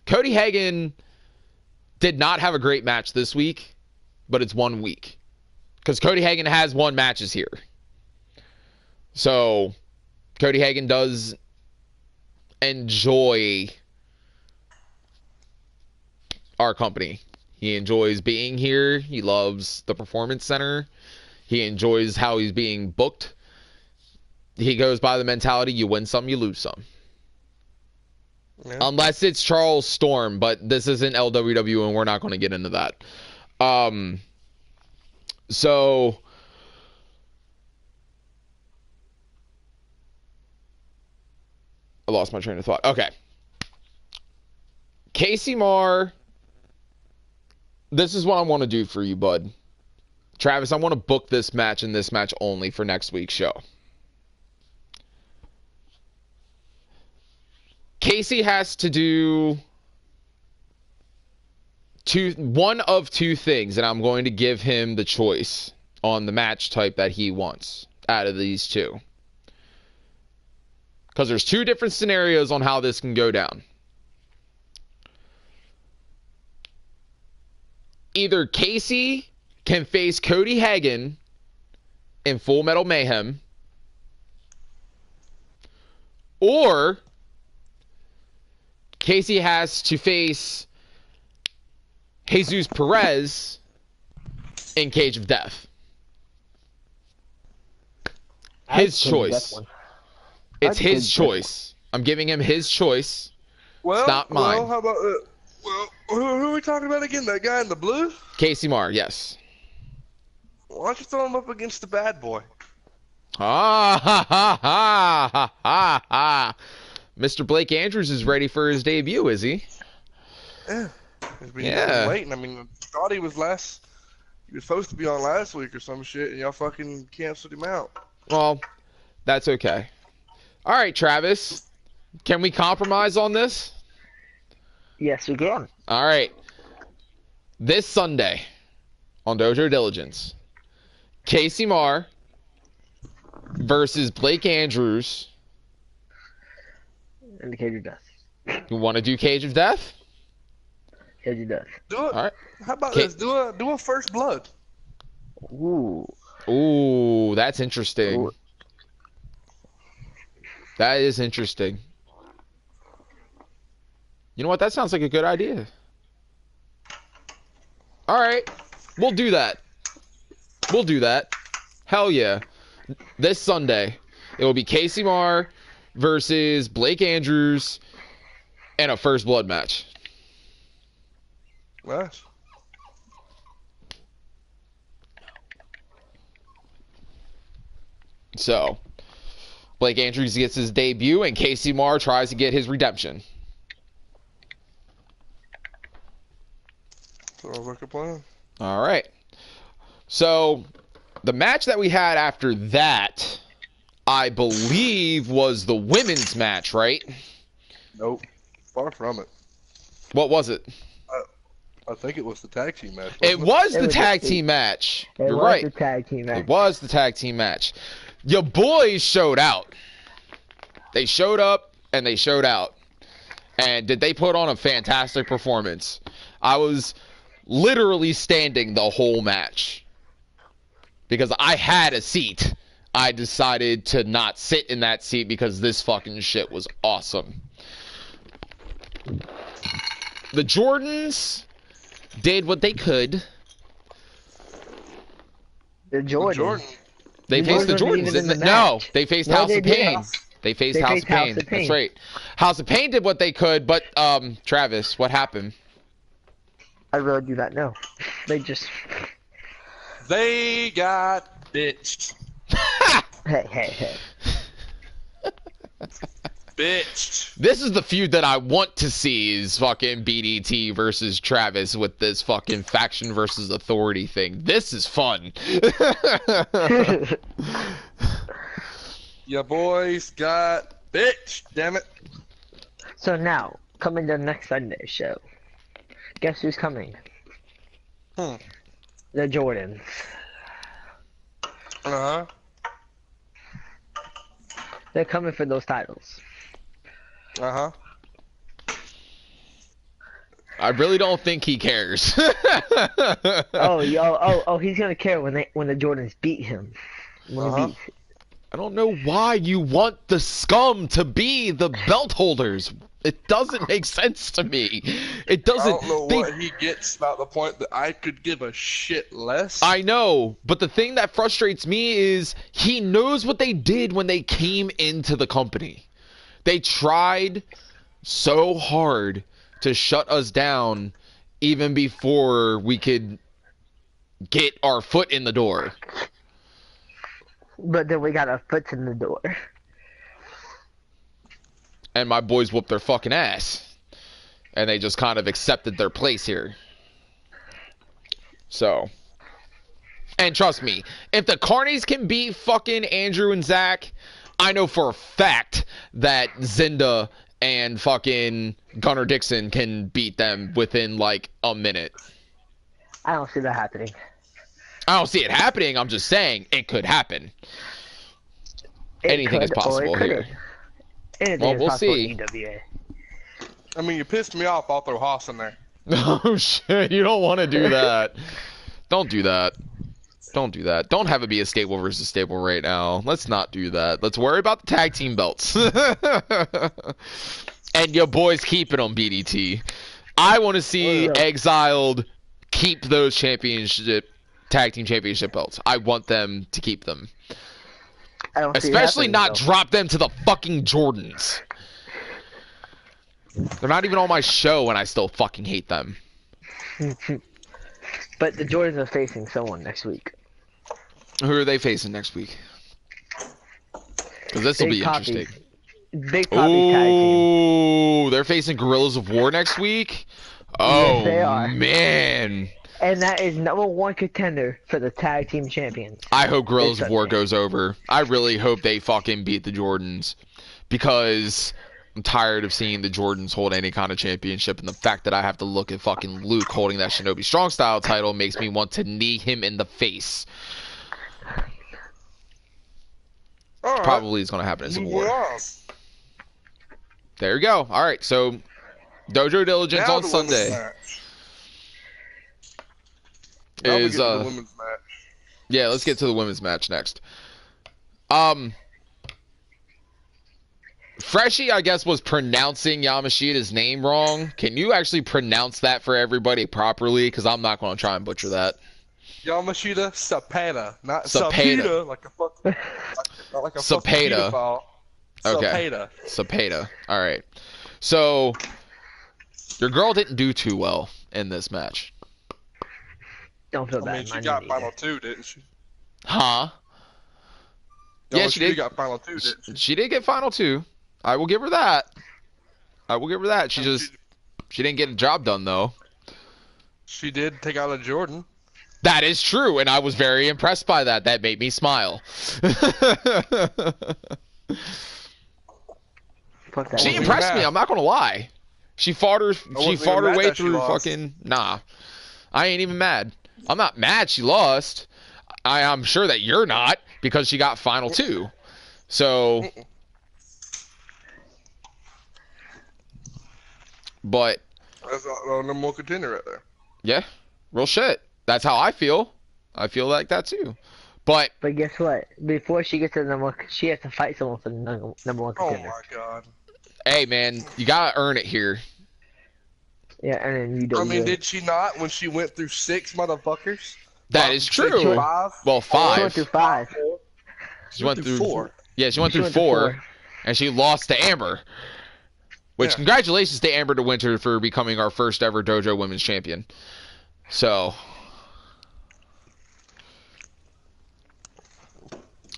Cody Hagan did not have a great match this week, but it's 1 week because Cody Hagan has won matches here. So Cody Hagan does enjoy our company. He enjoys being here. He loves the Performance Center. He enjoys how he's being booked. He goes by the mentality, you win some, you lose some. Yeah. Unless it's Charles Storm, but this isn't LWW and we're not going to get into that. So I lost my train of thought. Okay. Casey Marr, this is what I want to do for you, bud. Travis, I want to book this match and this match only for next week's show. Casey has to do one of two things, and I'm going to give him the choice on the match type that he wants out of these two. Because there's two different scenarios on how this can go down. Either Casey can face Cody Hagen in Full Metal Mayhem, or Casey has to face Jesus Perez in Cage of Death. His choice. It's his choice. I'm giving him his choice. Well, it's not mine. Well, how about who are we talking about again? That guy in the blue? Casey Marr, yes. Why don't you throw him up against the bad boy? Ah, ha, ha, ha, ha, ha, ha. Mr. Blake Andrews is ready for his debut, is he? Yeah. He's been waiting. I mean, I thought he was supposed to be on last week or some shit, and y'all fucking canceled him out. Well, that's okay. All right, Travis. Can we compromise on this? Yes, we can. All right. This Sunday on Dojo Diligence, Casey Marr versus Blake Andrews. In the Cage of Death. You want to do Cage of Death? Cage of Death. Do it. All right. How about this? Do a First Blood. Ooh, that's interesting. Ooh. That is interesting. You know what? That sounds like a good idea. All right. We'll do that. Hell yeah. This Sunday, it will be Casey Marr versus Blake Andrews in a First Blood match. Nice. So, Blake Andrews gets his debut, and Casey Marr tries to get his redemption. Sounds like a plan. All right. So, the match that we had after that, I believe, was the women's match, right? Nope. Far from it. What was it? I think it was the tag team match. It was the tag team match. You're right. It was the tag team match. It was the tag team match. Your boys showed out. They showed up and they showed out. And did they put on a fantastic performance? I was literally standing the whole match. Because I had a seat. I decided to not sit in that seat because this fucking shit was awesome. The Jordans did what they could. The Jordan. They faced the Jordans, didn't they? No, they faced House of Pain. They faced House of Pain. That's right. House of Pain did what they could, but Travis, what happened? I really do not know. They got bitched. Hey. Bitched. This is the feud that I want to see is fucking BDT versus Travis with this fucking faction versus authority thing. This is fun. Ya boys got bitched, damn it. So now, coming to next Sunday's show. Guess who's coming? The Jordans. Uh-huh. They're coming for those titles. Uh-huh. I really don't think he cares. He's gonna care when the Jordans beat him. I don't know why you want the scum to be the belt holders. It doesn't make sense to me. It doesn't. I don't know what he gets about the point that I could give a shit less. I know, but the thing that frustrates me is he knows what they did when they came into the company. They tried so hard to shut us down even before we could get our foot in the door. But then we got our foot in the door. And my boys whooped their fucking ass. And they just kind of accepted their place here. So. And trust me, if the Carnies can beat fucking Andrew and Zach, I know for a fact that Zinda and fucking Gunnar Dixon can beat them within like a minute. I don't see that happening. I don't see it happening. I'm just saying it could happen. Anything is possible here. Anything is we'll possible see. in UWA. I mean, you pissed me off. I'll throw Haas in there. Oh shit! You don't want to do that. Don't do that. Don't do that. Don't have it be a stable versus stable right now. Let's not do that. Let's worry about the tag team belts. And your boys keeping them, BDT. I want to see Exiled keep those tag team championship belts. I want them to keep them. I don't see it Especially happening, not though. drop them to the fucking Jordans. They're not even on my show and I still fucking hate them. But the Jordans are facing someone next week. Who are they facing next week? Because this will be interesting. Big Poppy tag team. Ooh, they're facing Guerrillas of War next week? Oh, Yes, they are. man. And that is #1 contender for the tag team champions. I hope Guerrillas It's of War Sunday. goes over. I really hope they fucking beat the Jordans. Because I'm tired of seeing the Jordans hold any kind of championship. And the fact that I have to look at fucking Luke holding that Shinobi Strong Style title makes me want to knee him in the face. All right. Probably is going to happen in Civil Moving War. on. There you go. All right, so Dojo Diligence Now on the women's Sunday match. Now we is get to the women's match. yeah. Let's get to the women's match next. Freshie, I guess, was pronouncing Yamashita's name wrong. Can you actually pronounce that for everybody properly? Because I'm not going to try and butcher that. Yamashita Sapeta, not Sapeta. Sapeta, like a fuck, like a fucking Sapeta. pedophile. Okay. Sapeta. Sapeta. All right. So your girl didn't do too well in this match, Don't feel I bad. mean, she Mine got didn't final either. 2, didn't she? huh? Yeah, she Yamashita did. got final 2, didn't she? She did get final 2. I will give her that. She just she didn't get a job done though. She did take out a Jordan. That is true, and I was very impressed by that. That made me smile. Fuck that. She wasn't impressed me. mad. I'm not gonna lie. She fought her wasn't even way mad that she through lost. fucking. Nah, I ain't even mad. I'm not mad she lost. I'm sure that you're not because she got final 2. So, but That's a number 1 contender right there. yeah, real shit. That's how I feel. I feel like that too. But But guess what? Before she gets to the #1, she has to fight someone for the #1 Oh contender. my god. hey, man, you gotta earn it here. Yeah, and then UWA. I mean, did she not when she went through 6 motherfuckers? That is Six, true. 5? Well, She went 5. through 5. She went through 4. Yeah, she went She through went through 4, and she lost to Amber. Which, Yeah. congratulations to Amber DeWinter for becoming our first ever Dojo Women's Champion. So,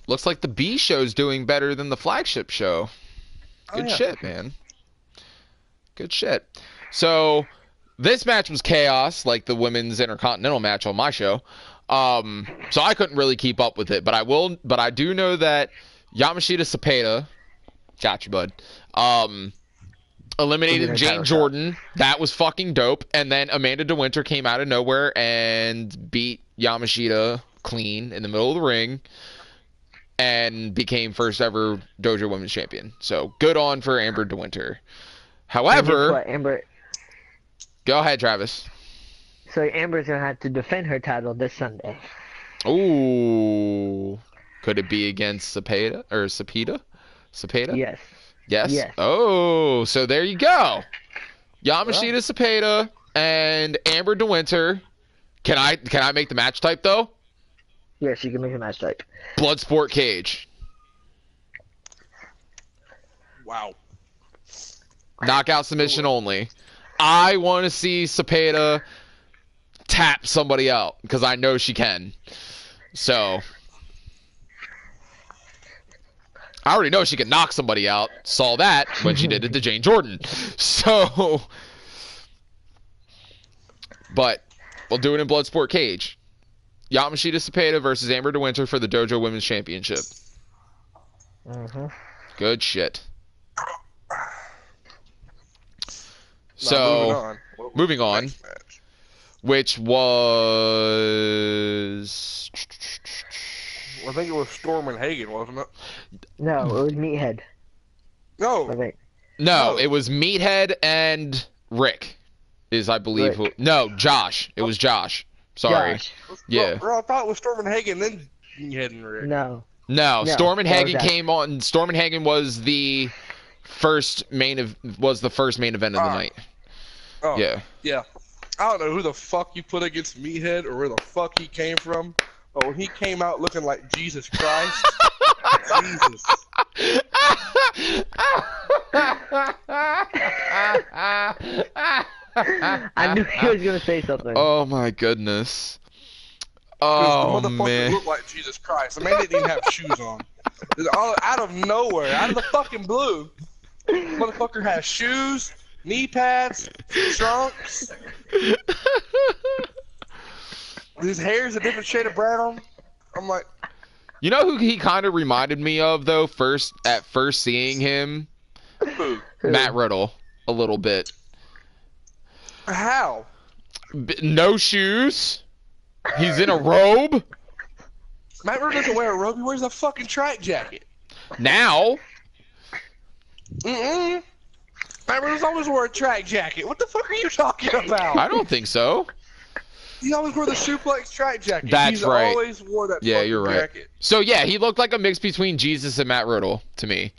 looks like the B show's doing better than the flagship show. Good yeah. shit, man. Good shit. So, this match was chaos, like the women's intercontinental match on my show. So I couldn't really keep up with it, but I do know that Yamashita Sapeta, got you, bud, eliminated Winner Jane title Jordan. That was fucking dope. And then Amanda DeWinter came out of nowhere and beat Yamashita clean in the middle of the ring and became first ever Dojo Women's Champion. So good on for Amber DeWinter. And guess However, what? Amber. go ahead, Travis. So Amber's gonna have to defend her title this Sunday. Ooh. Could it be against Sapeta or Sapeta? Sapeta? Yes. Yes? Yes. Oh, so there you go. Yamashita Sapeta and Amber DeWinter. Can I make the match type though? Yes, you can make a match type. Bloodsport cage. Wow. Knockout submission only. I want to see Sapeta tap somebody out because I know she can. So I already know she can knock somebody out. Saw that when she did it to Jane Jordan. So, but we'll do it in Bloodsport cage. Yamashita Sapeta versus Amber DeWinter for the Dojo Women's Championship. Mm-hmm. Good shit. So, moving on. Next match? Which was... I think it was Storm and Hagen, wasn't it? No, it was Meathead. No. I think. No, No. it was Meathead and Rick, I believe. Rick. No, Josh. It was Josh. Sorry. Josh. Yeah. Bro, I thought it was Storm and Hagen, then Meathead and Rick. No. No, No, Storm and that was Hagen that. came on. Storm and Hagen was the first main event of the night. Oh, Yeah. yeah. I don't know who the fuck you put against Meathead or where the fuck he came from, but when he came out looking like Jesus Christ, Jesus. I knew he was gonna say something. Oh my goodness. Because Oh the motherfucker man. looked like Jesus Christ. The man didn't even have shoes on. All out of nowhere, out of the fucking blue, motherfucker has shoes, knee pads, trunks. His hair's a different shade of brown. I'm like, You know who he kind of reminded me of though? At first seeing him, who? Matt Riddle, a little bit. How? No shoes. He's in a robe. Matt Riddle doesn't wear a robe. He wears a fucking track jacket. Now. Mm-mm. Matt Riddle's always wore a track jacket. What the fuck are you talking about? I don't think so. He always wore the suplex track jacket. That's He's right. always wore that Yeah, fucking you're right. jacket. So yeah, he looked like a mix between Jesus and Matt Riddle to me.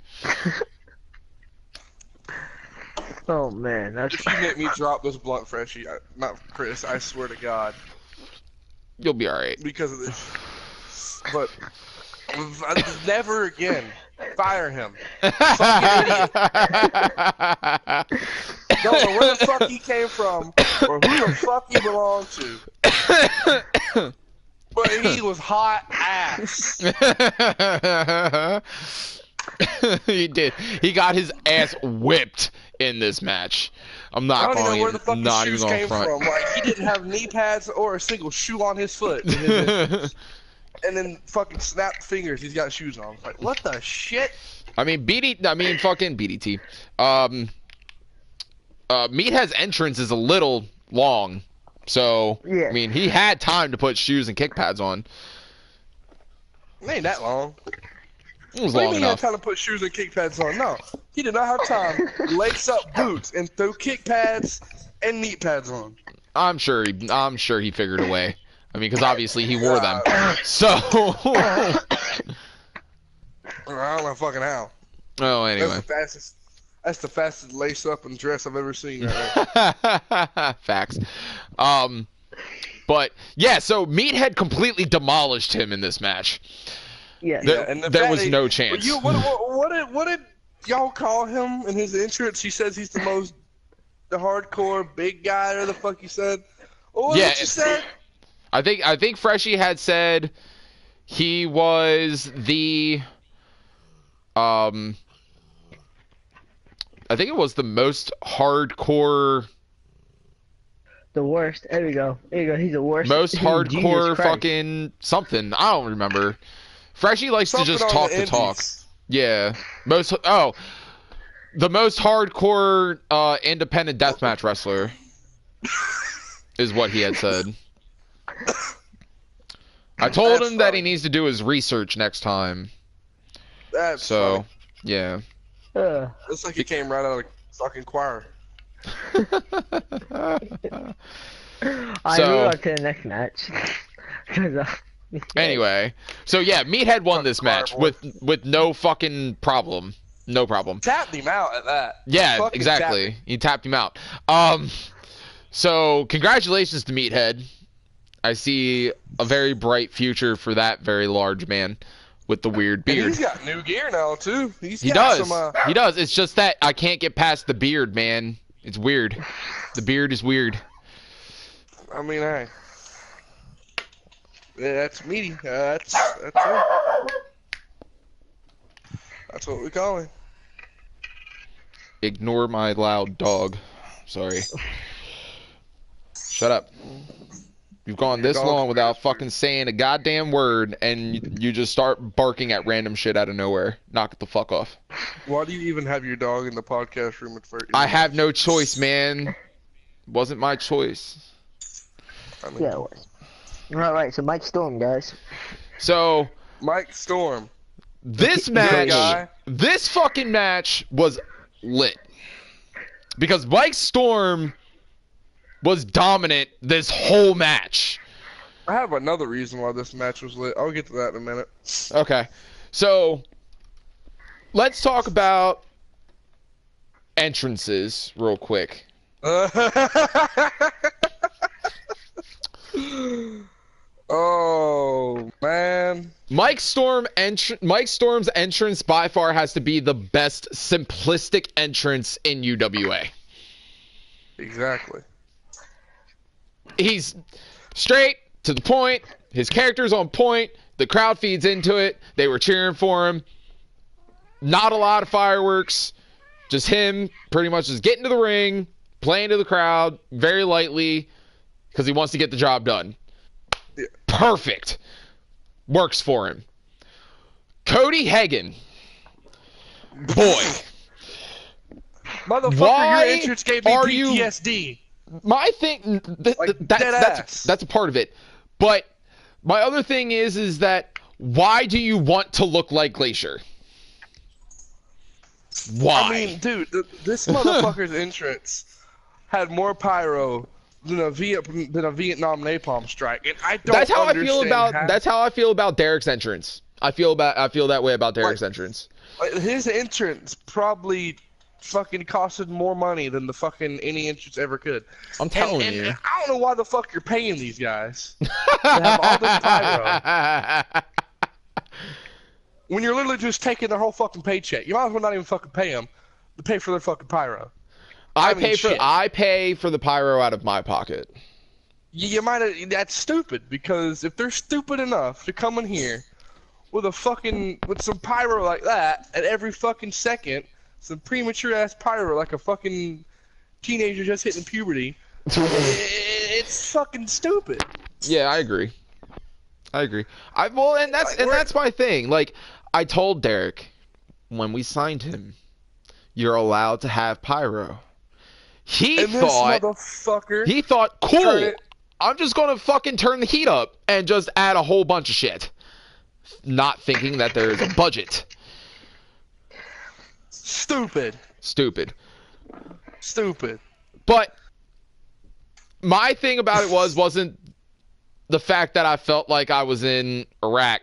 Oh man, that's If you make me drop this blunt, Freshie, not Chris, I swear to God, You'll be all right. because of this. But never again. Fire him. Fucking idiot. Don't know where the fuck he came from or who the fuck he belonged to. But he was hot ass. He did. He got his ass whipped in this match. I'm I not don't even calling know where the it. fuck the Not shoes even on came front. from. Like, he didn't have knee pads or a single shoe on his foot. And then fucking snapped fingers, he's got shoes on. Like, what the shit? fucking BDT. Meathead's entrance is a little long, so Yeah. I mean he had time to put shoes and kick pads on. It ain't that long. It was What do you long mean he had enough. time to put shoes and kick pads on? No. He did not have time to lace up boots and throw kick pads and knee pads on. I'm sure he figured a way. I mean, because obviously he wore them. So. I don't know fucking how. Oh, anyway. That's the fastest lace up and dress I've ever seen right there. Facts. But yeah, so Meathead completely demolished him in this match. yeah. There, and the there fact was that- no chance. What did y'all call him in his entrance? He says he's the hardcore big guy, or the fuck you said. What was Yeah, it you said? I think Freshie had said he was the I think it was the most hardcore, The worst. There we go. There you go. He's the worst. most Jesus hardcore Christ. fucking something. I don't remember. Freshie likes Something to just on talk the to talk. indies. Yeah. The most hardcore independent deathmatch wrestler is what he had said. I told That's him that funny. he needs to do his research next time. That's So, funny. yeah. Looks like he came right out of the fucking choir. I So- move on to the next match. 'Cause, Anyway, so yeah, Meathead won this match with no fucking problem. No problem. Tapped him out at that. Yeah, Fucking exactly. He tapped him out. So congratulations to Meathead. I see a very bright future for that very large man with the weird And beard. he's got new gear now too. He got does. Some, He does. It's just that I can't get past the beard, man. It's weird. The beard is weird. I mean, hey. Yeah, that's meaty. That's it. That's what we call it. Ignore my loud dog. Sorry. Shut up. You've gone this long without fucking saying a goddamn word, and you just start barking at random shit out of nowhere. Knock it the fuck off. Why do you even have your dog in the podcast room at first? I have no choice, man. Wasn't my choice. Yeah, it was. Alright, so Mike Storm, guys. So, Mike Storm. This fucking match was lit. Because Mike Storm was dominant this whole match. I have another reason why this match was lit. I'll get to that in a minute. Okay. So, let's talk about entrances real quick. Oh, man. Mike Storm's entrance by far has to be the best simplistic entrance in UWA. Exactly. He's straight to the point. His character's on point. The crowd feeds into it. They were cheering for him. Not a lot of fireworks. Just him pretty much just getting to the ring, playing to the crowd very lightly because he wants to get the job done. Yeah. Perfect. Works for him. Cody Hagen. Boy. Motherfucker, Why your entrance gave me PTSD. My thing, that's a part of it. But my other thing is that why do you want to look like Glacier? Why? I mean, dude, this motherfucker's entrance had more pyro than a Vietnam napalm strike, and I don't. That's how I feel about Derek's entrance. I feel that way about Derek's entrance. His entrance probably fucking costed more money than the fucking any entrance ever could. I'm telling you. I don't know why the fuck you're paying these guys to have all this pyro when you're literally just taking their whole fucking paycheck. You might as well not even fucking pay them to pay for their fucking pyro. I pay for the pyro out of my pocket. You might have. That's stupid, because if they're stupid enough to come in here with some pyro like that at every fucking second, some premature ass pyro like a fucking teenager just hitting puberty, it's fucking stupid. Yeah, I agree. And that's my thing. Like, I told Derek when we signed him, you're allowed to have pyro. He thought, cool, I'm just gonna fucking turn the heat up and just add a whole bunch of shit, not thinking that there's a budget. Stupid. But my thing about it wasn't the fact that I felt like I was in Iraq.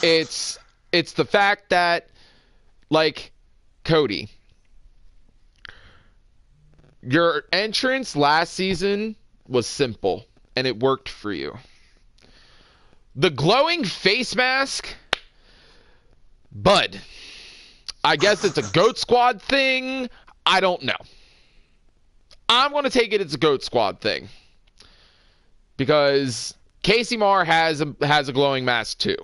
It's the fact that, like, Cody, your entrance last season was simple, and it worked for you. The glowing face mask, bud, I guess it's a Goat Squad thing. I don't know. I'm going to take it's a Goat Squad thing. Because Casey Marr has a glowing mask too.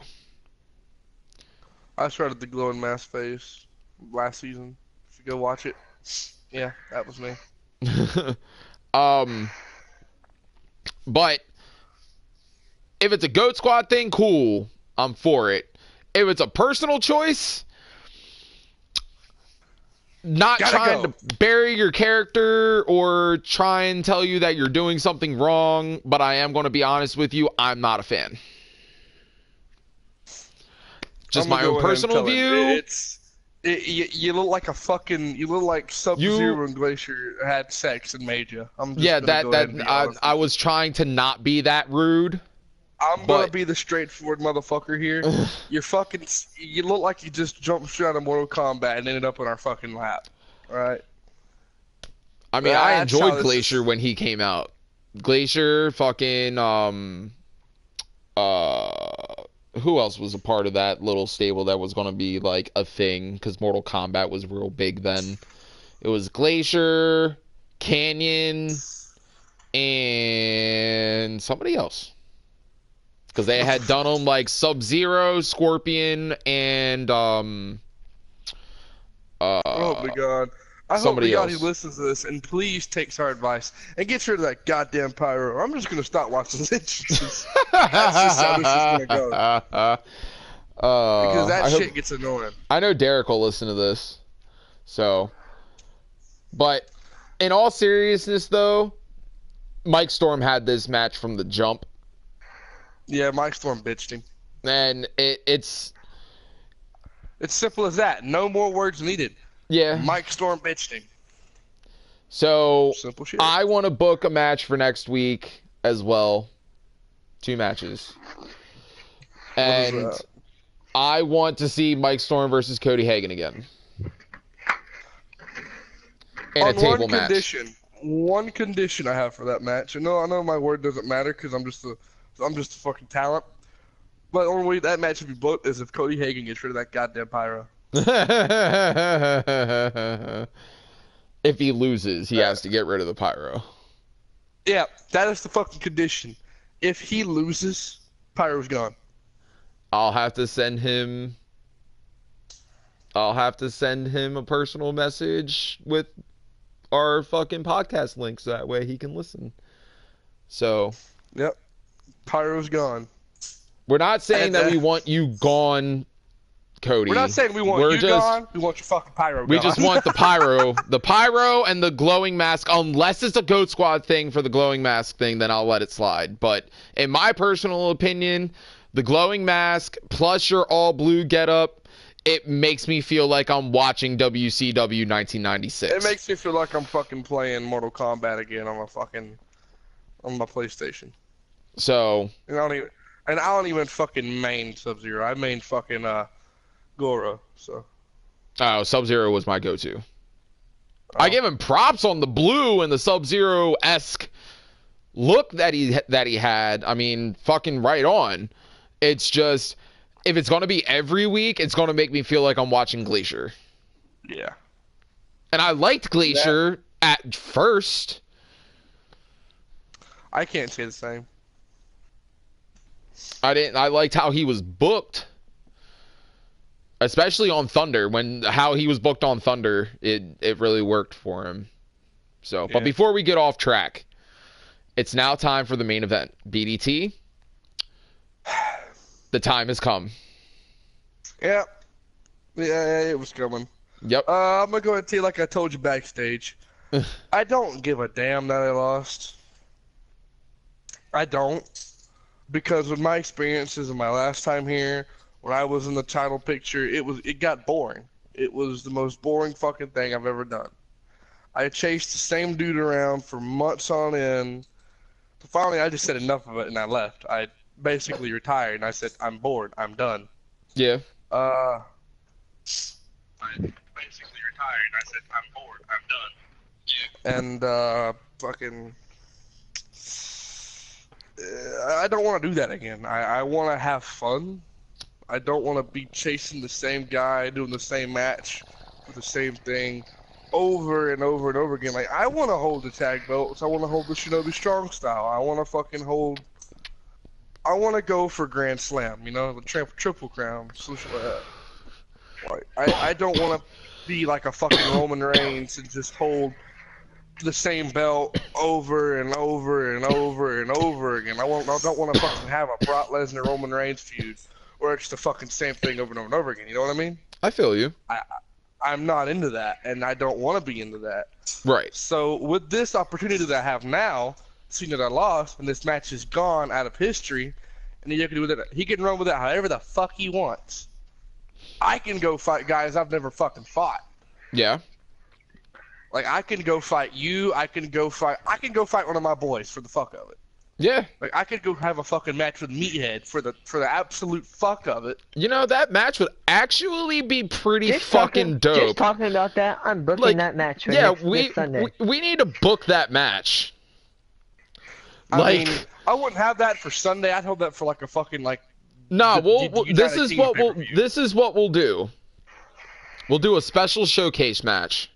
I started the glowing mask phase last season. If you go watch it. Yeah, that was me. But if it's a Goat Squad thing, cool. I'm for it. If it's a personal choice, not trying to bury your character or try and tell you that you're doing something wrong, but I am going to be honest with you, I'm not a fan. Just my own personal view. You look like you look like Sub-Zero and Glacier had sex and made you. I was trying to not be that rude. I'm gonna be the straightforward motherfucker here. You look like you just jumped straight out of Mortal Kombat and ended up in our fucking lap. Alright? I mean, I enjoyed Glacier when he came out. Glacier, fucking, who else was a part of that little stable that was gonna be, like, a thing? Because Mortal Kombat was real big then. It was Glacier, Canyon, and somebody else. Because they had done them like Sub-Zero, Scorpion, and oh my god. I hope somebody to God else. he listens to this and please takes our advice and gets rid of that goddamn pyro. I'm just gonna stop watching this. That's just how this is gonna go. Because that shit gets annoying. I know Derek will listen to this. So, but in all seriousness, though, Mike Storm had this match from the jump. Yeah, Mike Storm bitched him. And it's simple as that. No more words needed. Yeah. Mike Storm bitched him. So, simple shit. I want to book a match for next week as well. 2 matches. And I want to see Mike Storm versus Cody Hagan again. In a table match. One condition I have for that match. I know my word doesn't matter because I'm just a fucking talent. But the only way that match would be booked is if Cody Hagan gets rid of that goddamn pyro. If he loses, he has to get rid of the pyro. Yeah, that is the fucking condition. If he loses, pyro's gone. I'll have to send him a personal message with our fucking podcast links. That way he can listen. So. Yep. Pyro's gone. We're not saying that we want you gone, Cody. We're not saying we want you gone. We want your fucking pyro gone. We just want the pyro and the glowing mask. Unless it's a Goat Squad thing for the glowing mask thing, then I'll let it slide. But in my personal opinion, the glowing mask plus your all blue getup, it makes me feel like I'm watching WCW 1996. It makes me feel like I'm fucking playing Mortal Kombat again on my PlayStation. So. And I don't even fucking main Sub-Zero. I main fucking Goro. So. Oh, Sub-Zero was my go-to. I give him props on the blue and the Sub-Zero-esque look that he had. I mean, fucking right on. It's just, if it's going to be every week, it's going to make me feel like I'm watching Glacier. Yeah. And I liked Glacier at first. I can't say the same. I liked how he was booked. Especially on Thunder. How he was booked on Thunder, it really worked for him. So, yeah. But before we get off track, it's now time for the main event. BDT. The time has come. Yeah. Yeah, it was coming. Yep. I'm going to go ahead and tell you like I told you backstage. I don't give a damn that I lost. I don't. Because with my experiences in my last time here, when I was in the title picture, it got boring. It was the most boring fucking thing I've ever done. I chased the same dude around for months on end. Finally, I just said enough of it and I left. I basically retired and I said, I'm bored. I'm done. Yeah. I basically retired and I said, I'm bored. I'm done. Yeah. And, fucking... I don't want to do that again. I want to have fun. I don't want to be chasing the same guy, doing the same match with the same thing over and over and over again. Like, I want to hold the tag belts. I want to hold the Shinobi Strong style. I want to fucking hold... I want to go for Grand Slam, the Triple Crown, solution like that. Like, I don't want to be like a fucking Roman Reigns and just hold the same belt over and over and over and over again. I don't want to fucking have a Brock Lesnar Roman Reigns feud where it's the fucking same thing over and over and over again. You know what I mean? I feel you. I'm not into that, and I don't want to be into that. Right. So with this opportunity that I have now, seeing that I lost and this match is gone out of history, and he can do with it, he can run with it however the fuck he wants. I can go fight guys I've never fucking fought. Yeah. Like, I can go fight you. I can go fight one of my boys for the fuck of it. Yeah. Like, I could go have a fucking match with Meathead for the absolute fuck of it. That match would actually be pretty fucking dope. Just talking about that, I'm booking that match for next Sunday. We need to book that match. I mean, I wouldn't have that for Sunday. I'd hold that for like a fucking like. No, this is what we'll do. We'll do a special showcase match.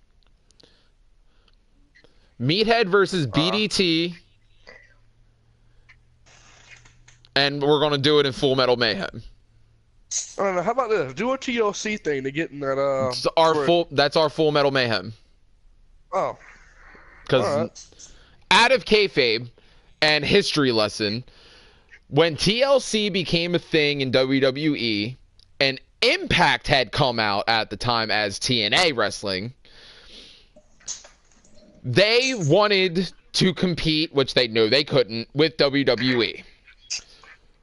Meathead versus BDT. And we're going to do it in Full Metal Mayhem. I don't know. How about this? Do a TLC thing to get in that. That's our Full Metal Mayhem. Oh. Because Alright. out of kayfabe and history lesson, when TLC became a thing in WWE and Impact had come out at the time as TNA Wrestling, they wanted to compete, which they knew they couldn't, with WWE.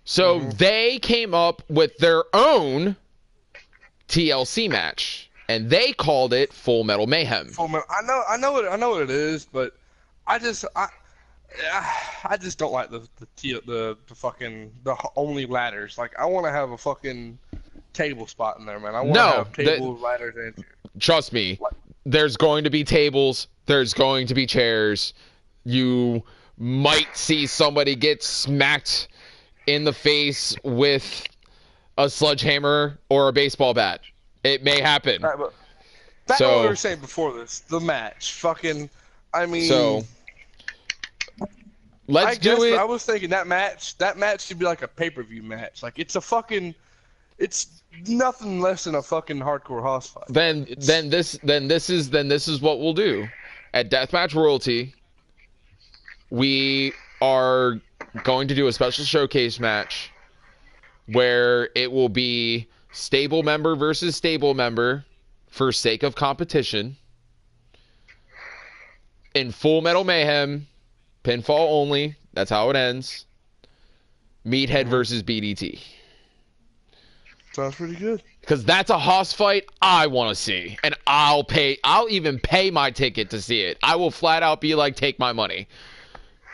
So they came up with their own TLC match, and they called it Full Metal Mayhem. Full Metal. I know what it is, but I just don't like the fucking only ladders. Like, I want to have a fucking table spot in there, man. I want to have tables, ladders, and trust me, there's going to be tables, there's going to be chairs. You might see somebody get smacked in the face with a sledgehammer or a baseball bat. It may happen. Right, but back to what we were saying before this, the match. Fucking, I mean... So, let's do it. I was thinking that match should be like a pay-per-view match. Like, it's nothing less than a fucking hardcore house fight. Then this is what we'll do. At Deathmatch Royalty, we are going to do a special showcase match where it will be stable member versus stable member for sake of competition. In Full Metal Mayhem, pinfall only. That's how it ends. Meathead versus BDT. Sounds pretty good. Because that's a hoss fight I want to see. And I'll even pay my ticket to see it. I will flat out be like, take my money.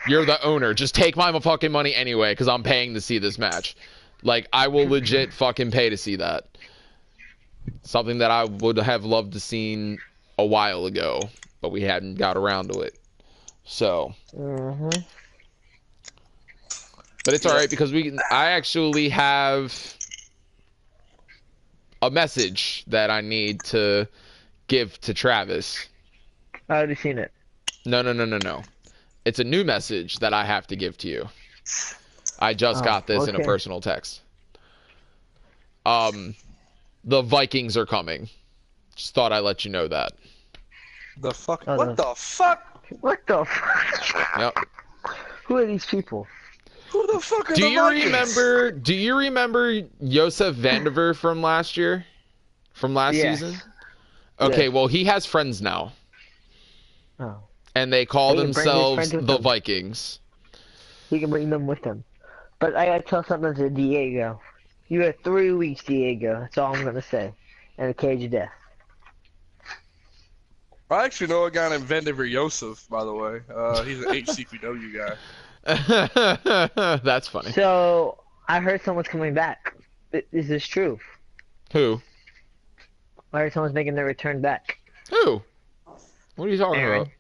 You're the owner. Just take my fucking money anyway, because I'm paying to see this match. Like, I will legit fucking pay to see that. Something that I would have loved to seen a while ago, but we hadn't got around to it. So. But it's alright, because I actually have a message that I need to give to Travis. I already seen it. No. It's a new message that I have to give to you. I just got this in a personal text. The Vikings are coming. Just thought I'd let you know that. The fuck? What the fuck? What the fuck? Yep. Who are these people? Who the fuck are the Vikings? Do you remember Josef Vandiver from last year? From last season? Okay, well, he has friends now. Oh. And they call themselves the Vikings. He can bring them with him. But I gotta tell something to Diego. You had 3 weeks, Diego. That's all I'm gonna say. And a cage of death. I actually know a guy named Vandiver Yosef, by the way. He's an HCPW guy. That's funny. So, I heard someone's coming back. Is this true? Who? I heard someone's making their return back. Who? What are you talking Aaron. about?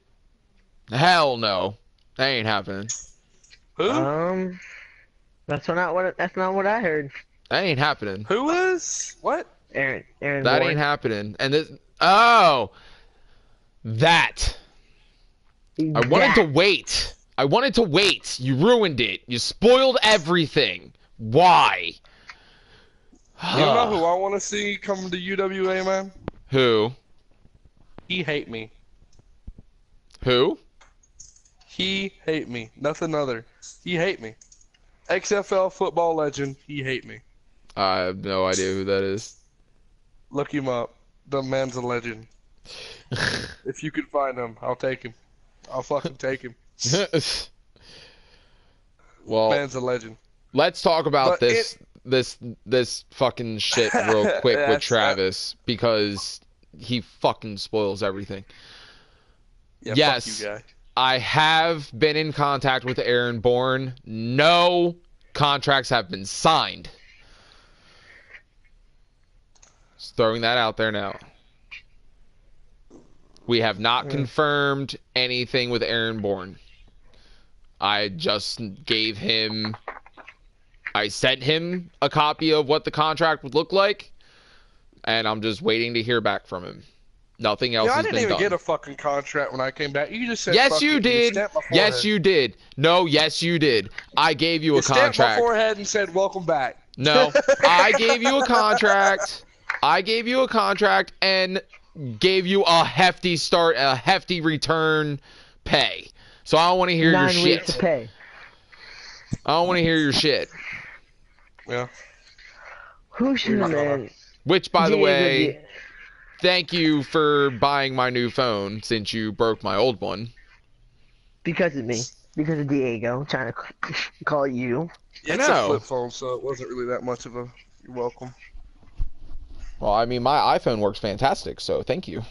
Hell no. That ain't happening. Who? That's not what I heard. That ain't happening. Who is? What? Aaron That Bourne. ain't happening. And this... Oh! That. I wanted to wait. You ruined it. You spoiled everything. Why? You know who I want to see come to UWA, man? Who? He hate me. Who? He hate me. Nothing other. He hate me. XFL football legend. He hate me. I have no idea who that is. Look him up. The man's a legend. If you could find him, I'll take him. I'll fucking take him. Well, man's a legend. Let's talk about this fucking shit real quick with Travis because he fucking spoils everything. Yeah, yes, fuck you, guy. I have been in contact with Aaron Bourne. No contracts have been signed. Just throwing that out there now. We have not confirmed anything with Aaron Bourne. I just gave him... I sent him a copy of what the contract would look like, and I'm just waiting to hear back from him. Nothing else has been done. I didn't even get a fucking contract when I came back. You just said, yes, you did. Yes, you did. No, yes, you did. I gave you a contract. Stamped my forehead and said, welcome back. No, I gave you a contract. I gave you a contract, and gave you a hefty return pay. So I don't want to hear your 9 weeks shit. to pay. I don't want to hear your shit. Yeah. Who should have been? Which, by the Diego way, thank you for buying my new phone since you broke my old one. Because of me. Because of Diego. I'm trying to call you. Yeah, it's a flip phone, so it wasn't really that much of a. You're welcome. Well, I mean, my iPhone works fantastic, so thank you.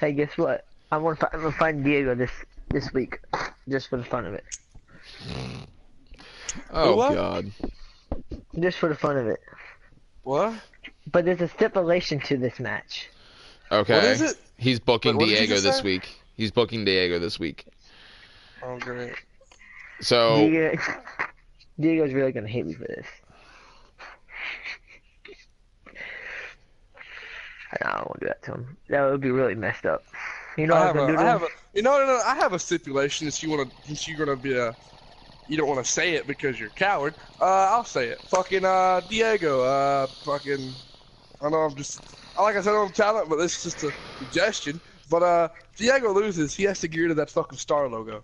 Hey, guess what? I'm gonna find Diego this week, just for the fun of it. Oh, What? God. Just for the fun of it. What? But there's a stipulation to this match. Okay. What is it? He's booking Wait, what did you Diego just this say? week. He's booking Diego this week. Oh, great. So, Diego's really gonna hate me for this. I don't want to do that to him. That would be really messed up. You know what I'm gonna do to him? I have a stipulation. Since you're gonna be you don't want to say it because you're a coward. I'll say it. Fucking Diego. Fucking. I know I'm just. Like I said, I'm talent, but this is just a suggestion. But Diego loses, he has to get rid of that fucking star logo.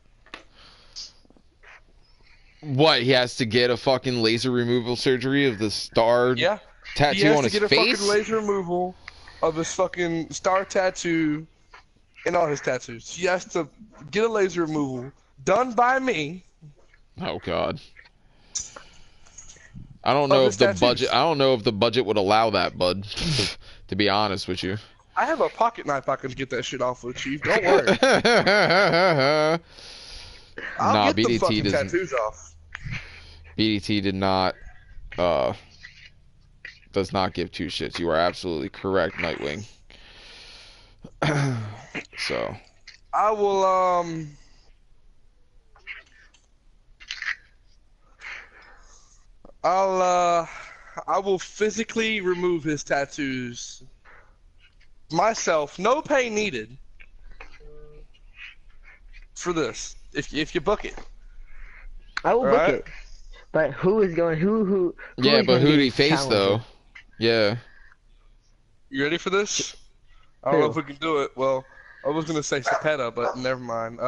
what? He has to get a fucking laser removal surgery of the star tattoo on his face? He has to get a fucking laser removal of his fucking star tattoo and all his tattoos. He has to get a laser removal done by me. Oh, God. I don't know if the budget. I don't know if the budget would allow that, bud. To be honest with you. I have a pocket knife I can get that shit off with, Chief. Don't worry. I'll get the fucking tattoos off. BDT did not. Does not give two shits. You are absolutely correct, Nightwing. So. I will I will physically remove his tattoos myself, no pay needed, for this. If you book it, I will book it. But who is going? Who yeah, but who did he face talented? though? Yeah. You ready for this? I don't know if we can do it. Well, I was gonna say Cepeda, but never mind.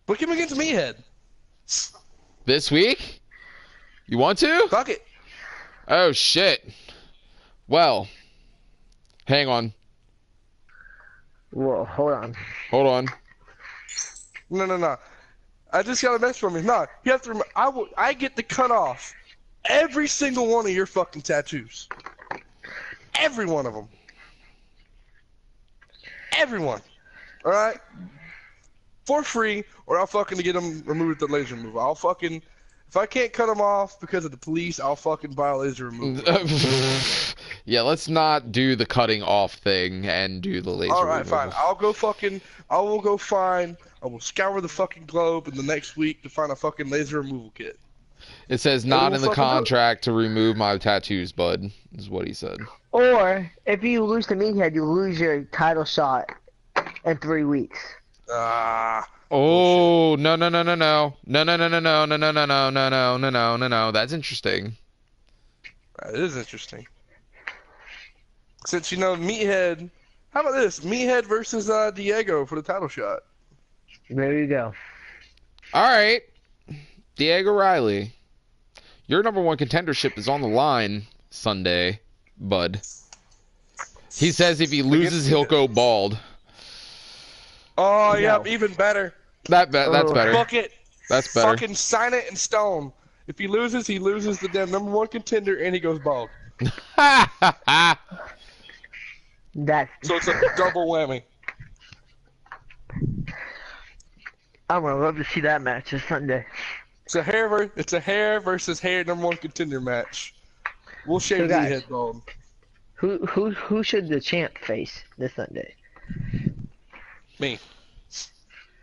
Book him against Meathead. This week? You want to? Fuck it. Oh shit. Well, hang on. Whoa, hold on. Hold on. No. I just got a message from him. No, you have to remember. I get to cut off every single one of your fucking tattoos. Every one of them. Everyone. All right. For free, or I'll fucking get them removed with the laser removal. I'll fucking, if I can't cut them off because of the police, I'll fucking buy a laser removal. Yeah, let's not do the cutting off thing and do the laser removal. Alright, fine. I will scour the fucking globe in the next week to find a fucking laser removal kit. It says not in the contract to remove my tattoos, bud, is what he said. Or, if you lose to Meathead, you lose your title shot in 3 weeks. Oh, no. That's interesting. That is interesting. Since you know Meathead, how about this? Meathead versus Diego for the title shot. There you go. All right, Diego Riley, your #1 contendership is on the line Sunday, bud. He says if he loses, he'll go bald. Oh, No. yeah, even better. That's better. Fuck it. That's better. Fucking sign it in stone. If he loses the damn #1 contender and he goes bald. That's. So it's a double whammy. I'm gonna love to see that match this Sunday. It's a hair versus hair #1 contender match. We'll shave So the guys, head bald. Who should the champ face this Sunday? Me.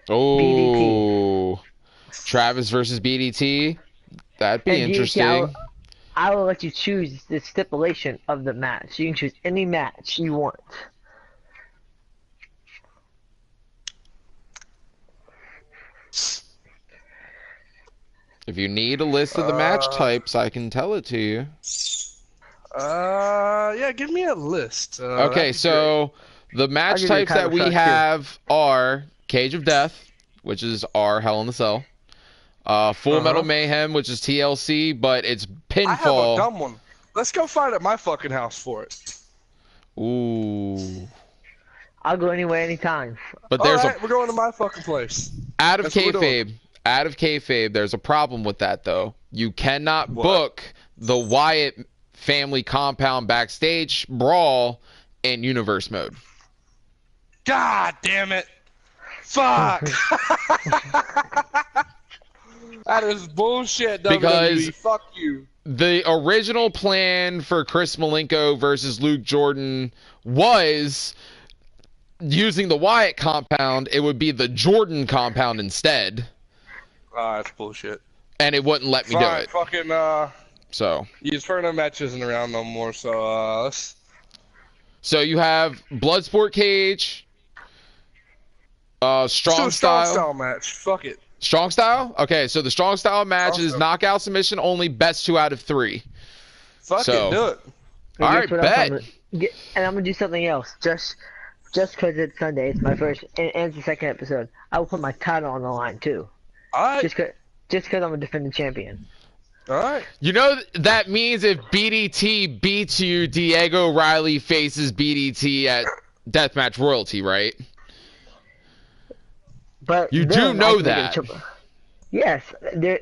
Oh, BDT. Travis versus BDT. That'd be And BDT, interesting. I will let you choose the stipulation of the match. You can choose any match you want. If you need a list of the match types, I can tell it to you. Yeah, give me a list. Okay, so the match give you a types that title we shot, too. have are Cage of Death, which is our Hell in the Cell. Full Metal Mayhem, which is TLC, but it's pinfall. I have a dumb one. Let's go find at my fucking house for it. Ooh. I'll go anywhere, anytime. But there's Alright, we're going to my fucking place. out of That's what we're doing. kayfabe, there's a problem with that though. You cannot What? book the Wyatt family compound backstage brawl in universe mode. God damn it. Fuck. That is bullshit, WWE. Because- Fuck you. The original plan for Chris Malenko versus Luke Jordan was using the Wyatt compound. It would be the Jordan compound instead, That's bullshit. and it wouldn't let me do Fine, it. fucking, So Inferno match isn't around no more, so, let's... So you have Bloodsport Cage, Let's do Strong a strong Style. style match. Fuck it. Strong Style? Okay, so the Strong Style match Strong is Style. knockout submission only, best 2 out of 3. Fuck So- it, do it. And All guess right, what else bet. and I'm gonna do something else. Just because it's Sunday, it's my first and it's the second episode. I will put my title on the line too. Alright, Just cause I'm a defending champion. alright. You know that means if BDT beats you, Diego Riley faces BDT at Deathmatch Royalty, right? But You then do I know can make that. it yes,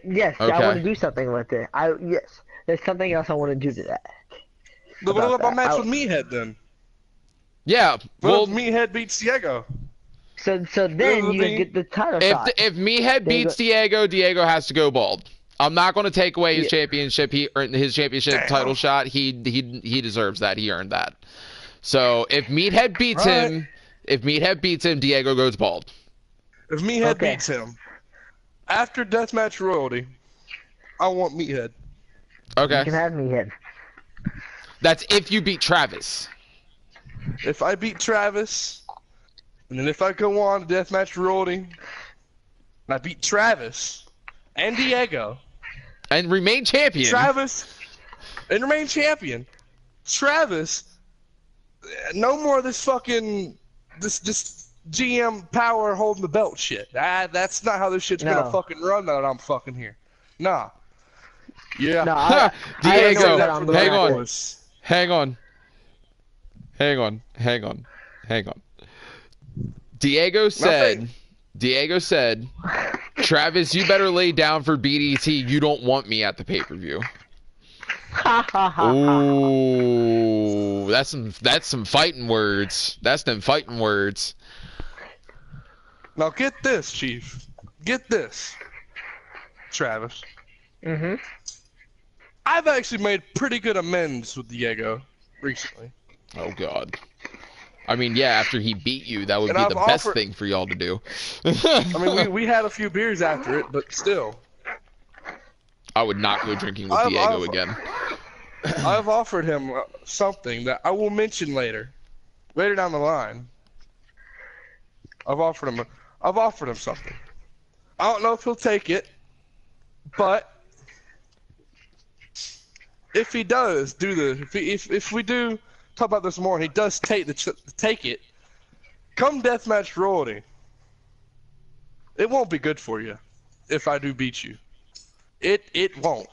yes, Okay. I want to do something with it. Yes, there's something else I want to do to that. But what About about my that. match with Meathead then? Yeah. Well, Well, if Meathead beats Diego. So then Well, you then- get the title if shot. if Meathead There you beats go. Diego, Diego has to go bald. I'm not going to take away his Yeah. championship. He earned his championship Damn. title shot. He deserves that. He earned that. So if Meathead beats Right. him, Diego goes bald. If Meathead Okay. beats him, after Deathmatch Royalty, I want Meathead. You Okay. can have me hit. That's if you beat Travis. If I beat Travis, and then if I go on to Deathmatch Royalty, and I beat Travis and Diego, And remain champion. Travis, and remain champion. Travis, no more of this fucking this GM power holding the belt shit. That's not how this shit's No. gonna fucking run now that I'm fucking here. Nah. Yeah. No, Diego, that I'm hang gonna on. have to- Hang on. Diego said, Travis, you better lay down for BDT. You don't want me at the pay-per-view. Ha ha ha. Ooh, that's some fighting words. That's them fighting words. Now get this, Chief. Get this, Travis. Mhm. I've actually made pretty good amends with Diego recently. Oh God. I mean, yeah, after he beat you, that would And be I've the best offered- thing for y'all to do. I mean, we had a few beers after it, but still. I would not go drinking with I've Diego offered- again. I've offered him something that I will mention later down the line. I've offered him something. I don't know if he'll take it, but if he does if we do talk about this more and he does take it, come Deathmatch Royalty, it won't be good for you if I do beat you. It won't.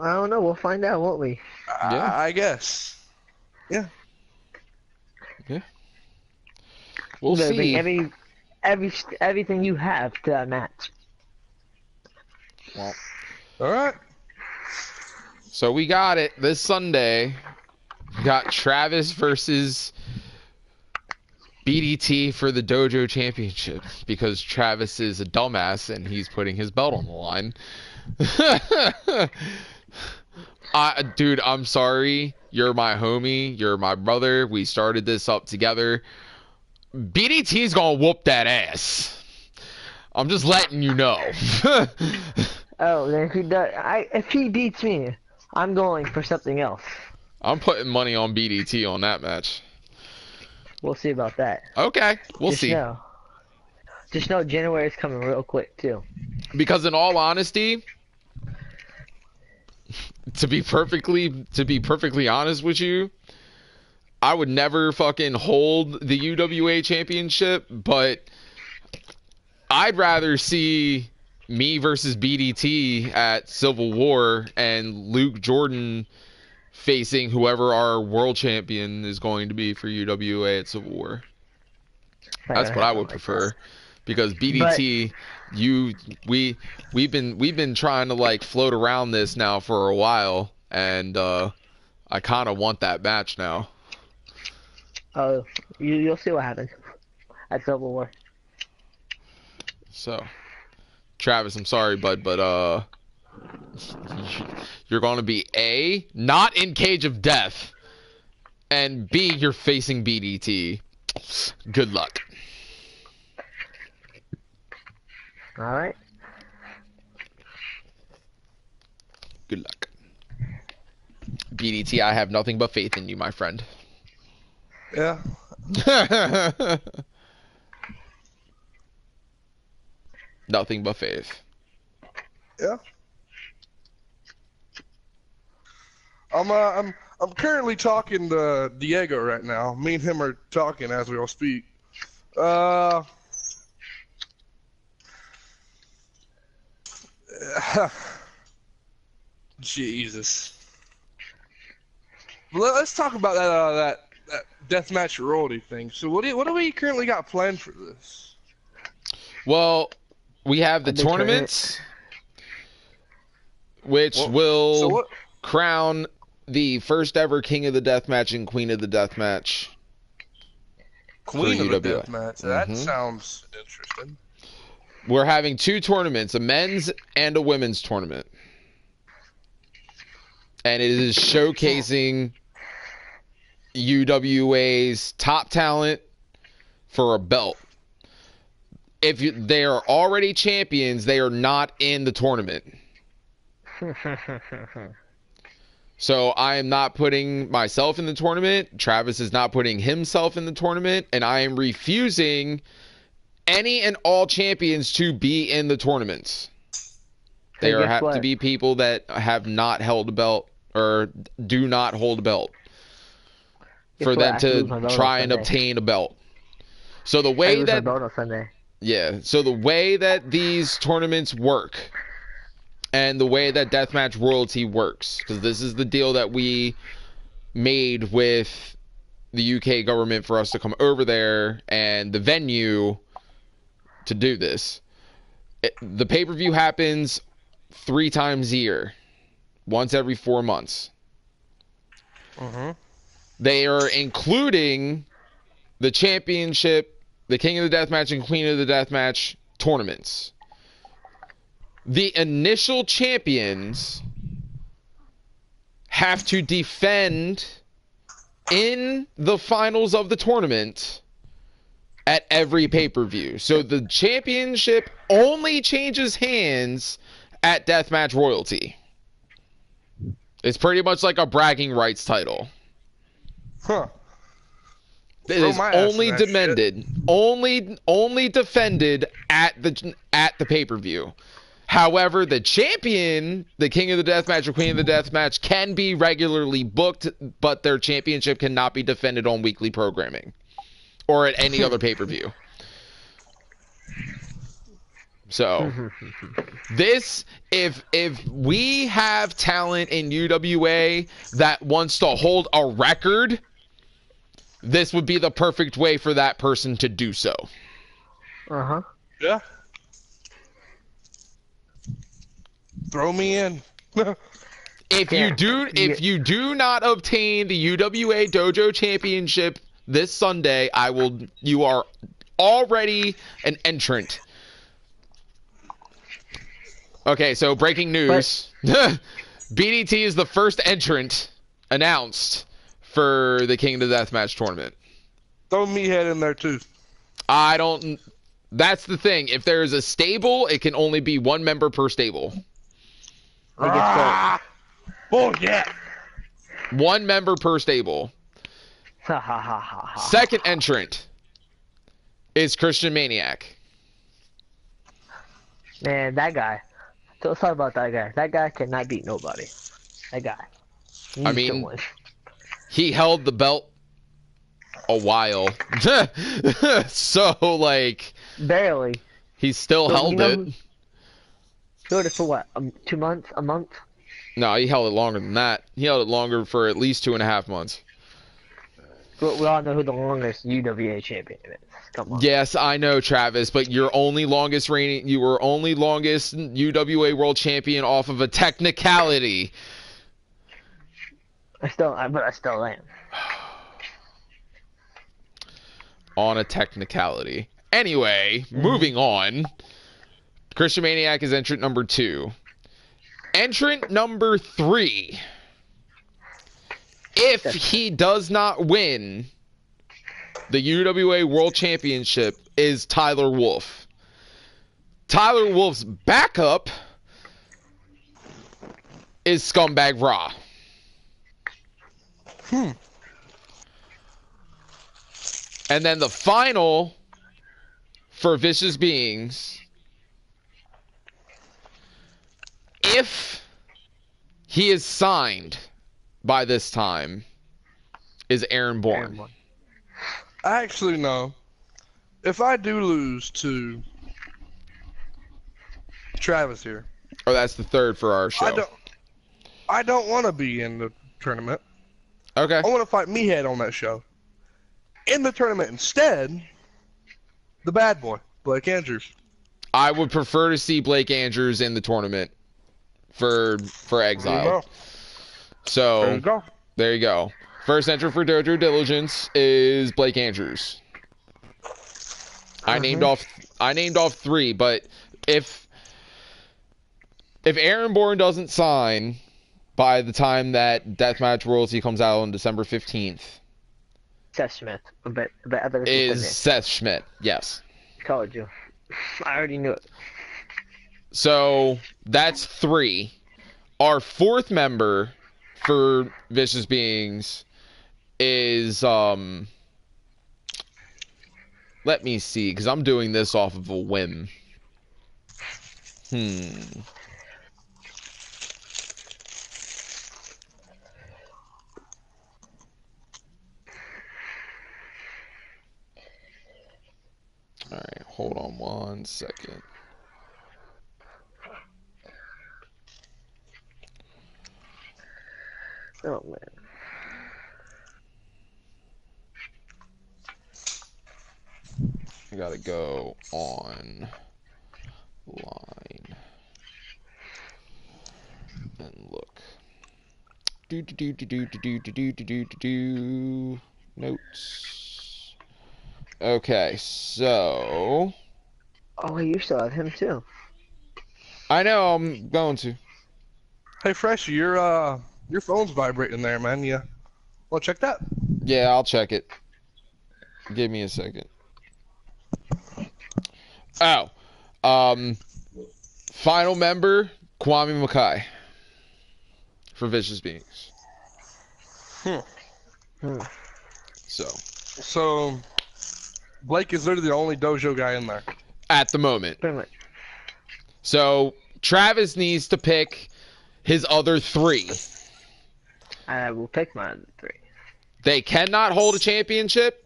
I don't know. We'll find out, won't we? Yeah. I guess. Yeah. We'll You better see. bring everything you have to that match. All right. So we got it this Sunday. We got Travis versus BDT for the Dojo Championship because Travis is a dumbass and he's putting his belt on the line. Dude, I'm sorry. You're my homie. You're my brother. We started this up together. BDT's gonna whoop that ass. I'm just letting you know. Oh, then if he does, if he beats me, I'm going for something else. I'm putting money on BDT on that match. We'll see about that. Okay, we'll Just see. know. Just know January's coming real quick too. Because in all honesty, to be perfectly honest with you, I would never fucking hold the UWA championship, but I'd rather see me versus BDT at Civil War and Luke Jordan facing whoever our world champion is going to be for UWA at Civil War. That's what I would prefer, because BDT, we've been trying to like float around this now for a while, and I kind of want that match now. Oh, you'll see what happens at Civil War. So, Travis, I'm sorry, bud, but you're going to be A, not in Cage of Death, and B, you're facing BDT. Good luck. All right. Good luck. BDT, I have nothing but faith in you, my friend. Yeah. Nothing but faith. Yeah. I'm currently talking to Diego right now. Me and him are talking as we all speak. Jesus. Let's talk about that deathmatch royalty thing. So what do we currently got planned for this? Well, we have the tournaments, which will crown the first ever King of the Deathmatch and Queen of the Deathmatch. Queen of the Deathmatch. That sounds interesting. We're having two tournaments, a men's and a women's tournament. And it is showcasing UWA's top talent for a belt. If they are already champions, they are not in the tournament. So I am not putting myself in the tournament. Travis is not putting himself in the tournament. And I am refusing any and all champions to be in the tournaments. They have to be people that have not held a belt or do not hold a belt for them to try and obtain a belt. So the way so the way that these tournaments work and the way that Deathmatch Royalty works, because this is the deal that we made with the UK government for us to come over there and the venue to do this. The pay-per-view happens 3 times a year, once every 4 months. They are including the championship, the King of the Deathmatch and Queen of the Deathmatch tournaments. The initial champions have to defend in the finals of the tournament at every pay-per-view. So the championship only changes hands at Deathmatch Royalty. It's pretty much like a bragging rights title. Huh. It is only only defended at the pay-per-view. However, the champion, the King of the Deathmatch or Queen of the Deathmatch, can be regularly booked, but their championship cannot be defended on weekly programming or at any other pay-per-view. So, if we have talent in UWA that wants to hold a record, this would be the perfect way for that person to do so. Yeah. Throw me in. If you do not obtain the UWA Dojo Championship this Sunday, you are already an entrant. Okay, so breaking news. BDT is the first entrant announced for the King of the Deathmatch tournament. Throw Meathead in there too. That's the thing. If there is a stable, it can only be 1 member per stable. Bullshit. 1 member per stable. Second entrant is Christian Maniac. Man, that guy. Let's talk about that guy. That guy cannot beat nobody. That guy. I Needs to mean, win. he held the belt a while. So, like, Barely. he still So, held it. Held it for what? 2 months? A month? No, he held it longer than that. He held it longer for at least 2.5 months. But we all know who the longest UWA champion is. Come on. Yes, I know, Travis, but you were only longest UWA world champion off of a technicality. I still am. On a technicality. Anyway, moving on. Christian Maniac is entrant number 2. Entrant number 3. If he does not win the UWA World Championship, is Tyler Wolff. Tyler Wolff's backup is Scumbag Raw. And then the final for Vicious Beings, if he is signed by this time, is Aaron Bourne. Actually, no. If I do lose to Travis here, Oh, that's the third for our show. I don't want to be in the tournament. Okay. I want to fight Meathead on that show. In the tournament instead, the bad boy, Blake Andrews. I would prefer to see Blake Andrews in the tournament for Exile. So There you go. there you go. First entrant for Dojo Diligence is Blake Andrews. I named off 3, but if Aaron Bourne doesn't sign by the time that Deathmatch Royalty comes out on December 15th, Seth Schmidt. But I better is Seth Schmidt. Yes. Told you. I already knew it. So that's 3. Our 4th member for Vicious Beings is let me see, because I'm doing this off of a whim. Alright, hold on 1 second. Oh, man. I gotta go on line and look. Notes. Okay, so Oh, wait, you still have him, too. I know I'm going to. Hey, Fresh, your phone's vibrating there, man. You want to check that? Yeah, I'll check it. Give me a second. Oh, final member, Kwame Mackay for Vicious Beings. So, Blake is literally the only dojo guy in there. At the moment. Pretty much. So, Travis needs to pick his other 3. I will pick my other 3. They cannot hold a championship,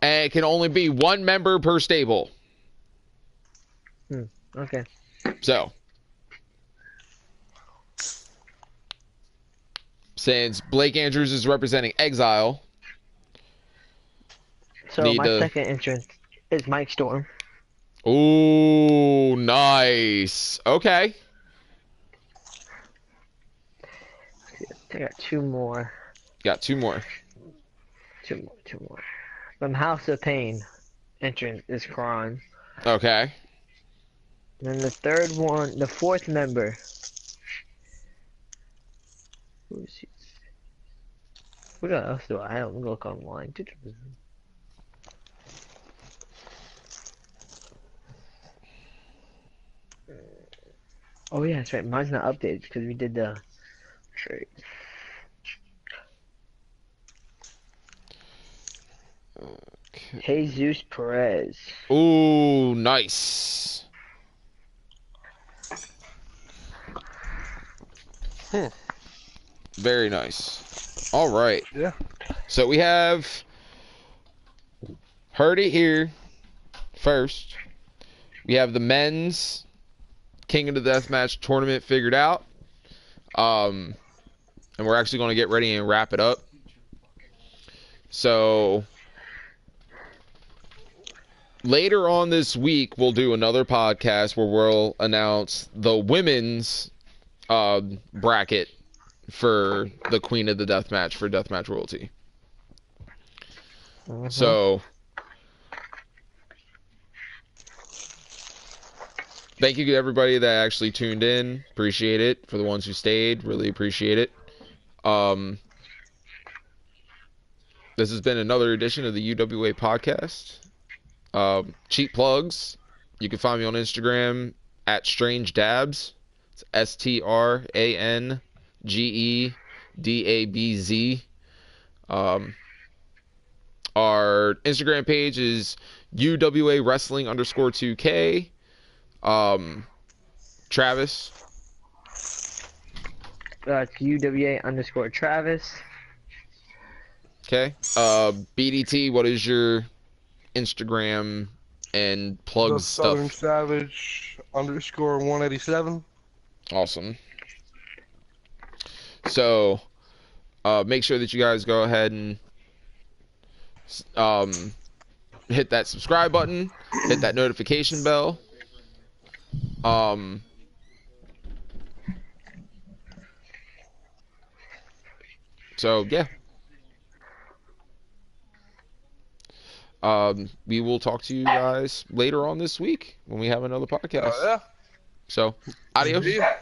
and it can only be 1 member per stable. Okay. So, since Blake Andrews is representing Exile, So Need my to- second entrance is Mike Storm. ooh, nice. Okay. I got 2 more. Got 2 more. 2 more. From House of Pain entrance is Kron. Okay. And then the 4th member. Who is he? What else do I have? I'm gonna look online. Oh yeah, that's right. Mine's not updated because we did the trade. Okay. Jesus Perez. Ooh, nice. Very nice. All right. Yeah. So we have heard it here first. We have the men's King of the Deathmatch tournament figured out. And we're actually going to get ready and wrap it up. So later on this week, we'll do another podcast where we'll announce the women's bracket for the Queen of the Deathmatch for Deathmatch Royalty. So thank you to everybody that actually tuned in. Appreciate it. For the ones who stayed, really appreciate it. This has been another edition of the UWA Podcast. Cheap plugs. You can find me on Instagram at Strange Dabs. It's STRANGEDABZ. Our Instagram page is UWA Wrestling _2K. Travis. It's UWA_Travis. Okay. BDT, what is your Instagram and plug The Southern stuff? Savage _187. Awesome. So, make sure that you guys go ahead and hit that subscribe button, hit that notification bell. So yeah. We will talk to you guys later on this week when we have another podcast. Yeah. So, adios. Yeah.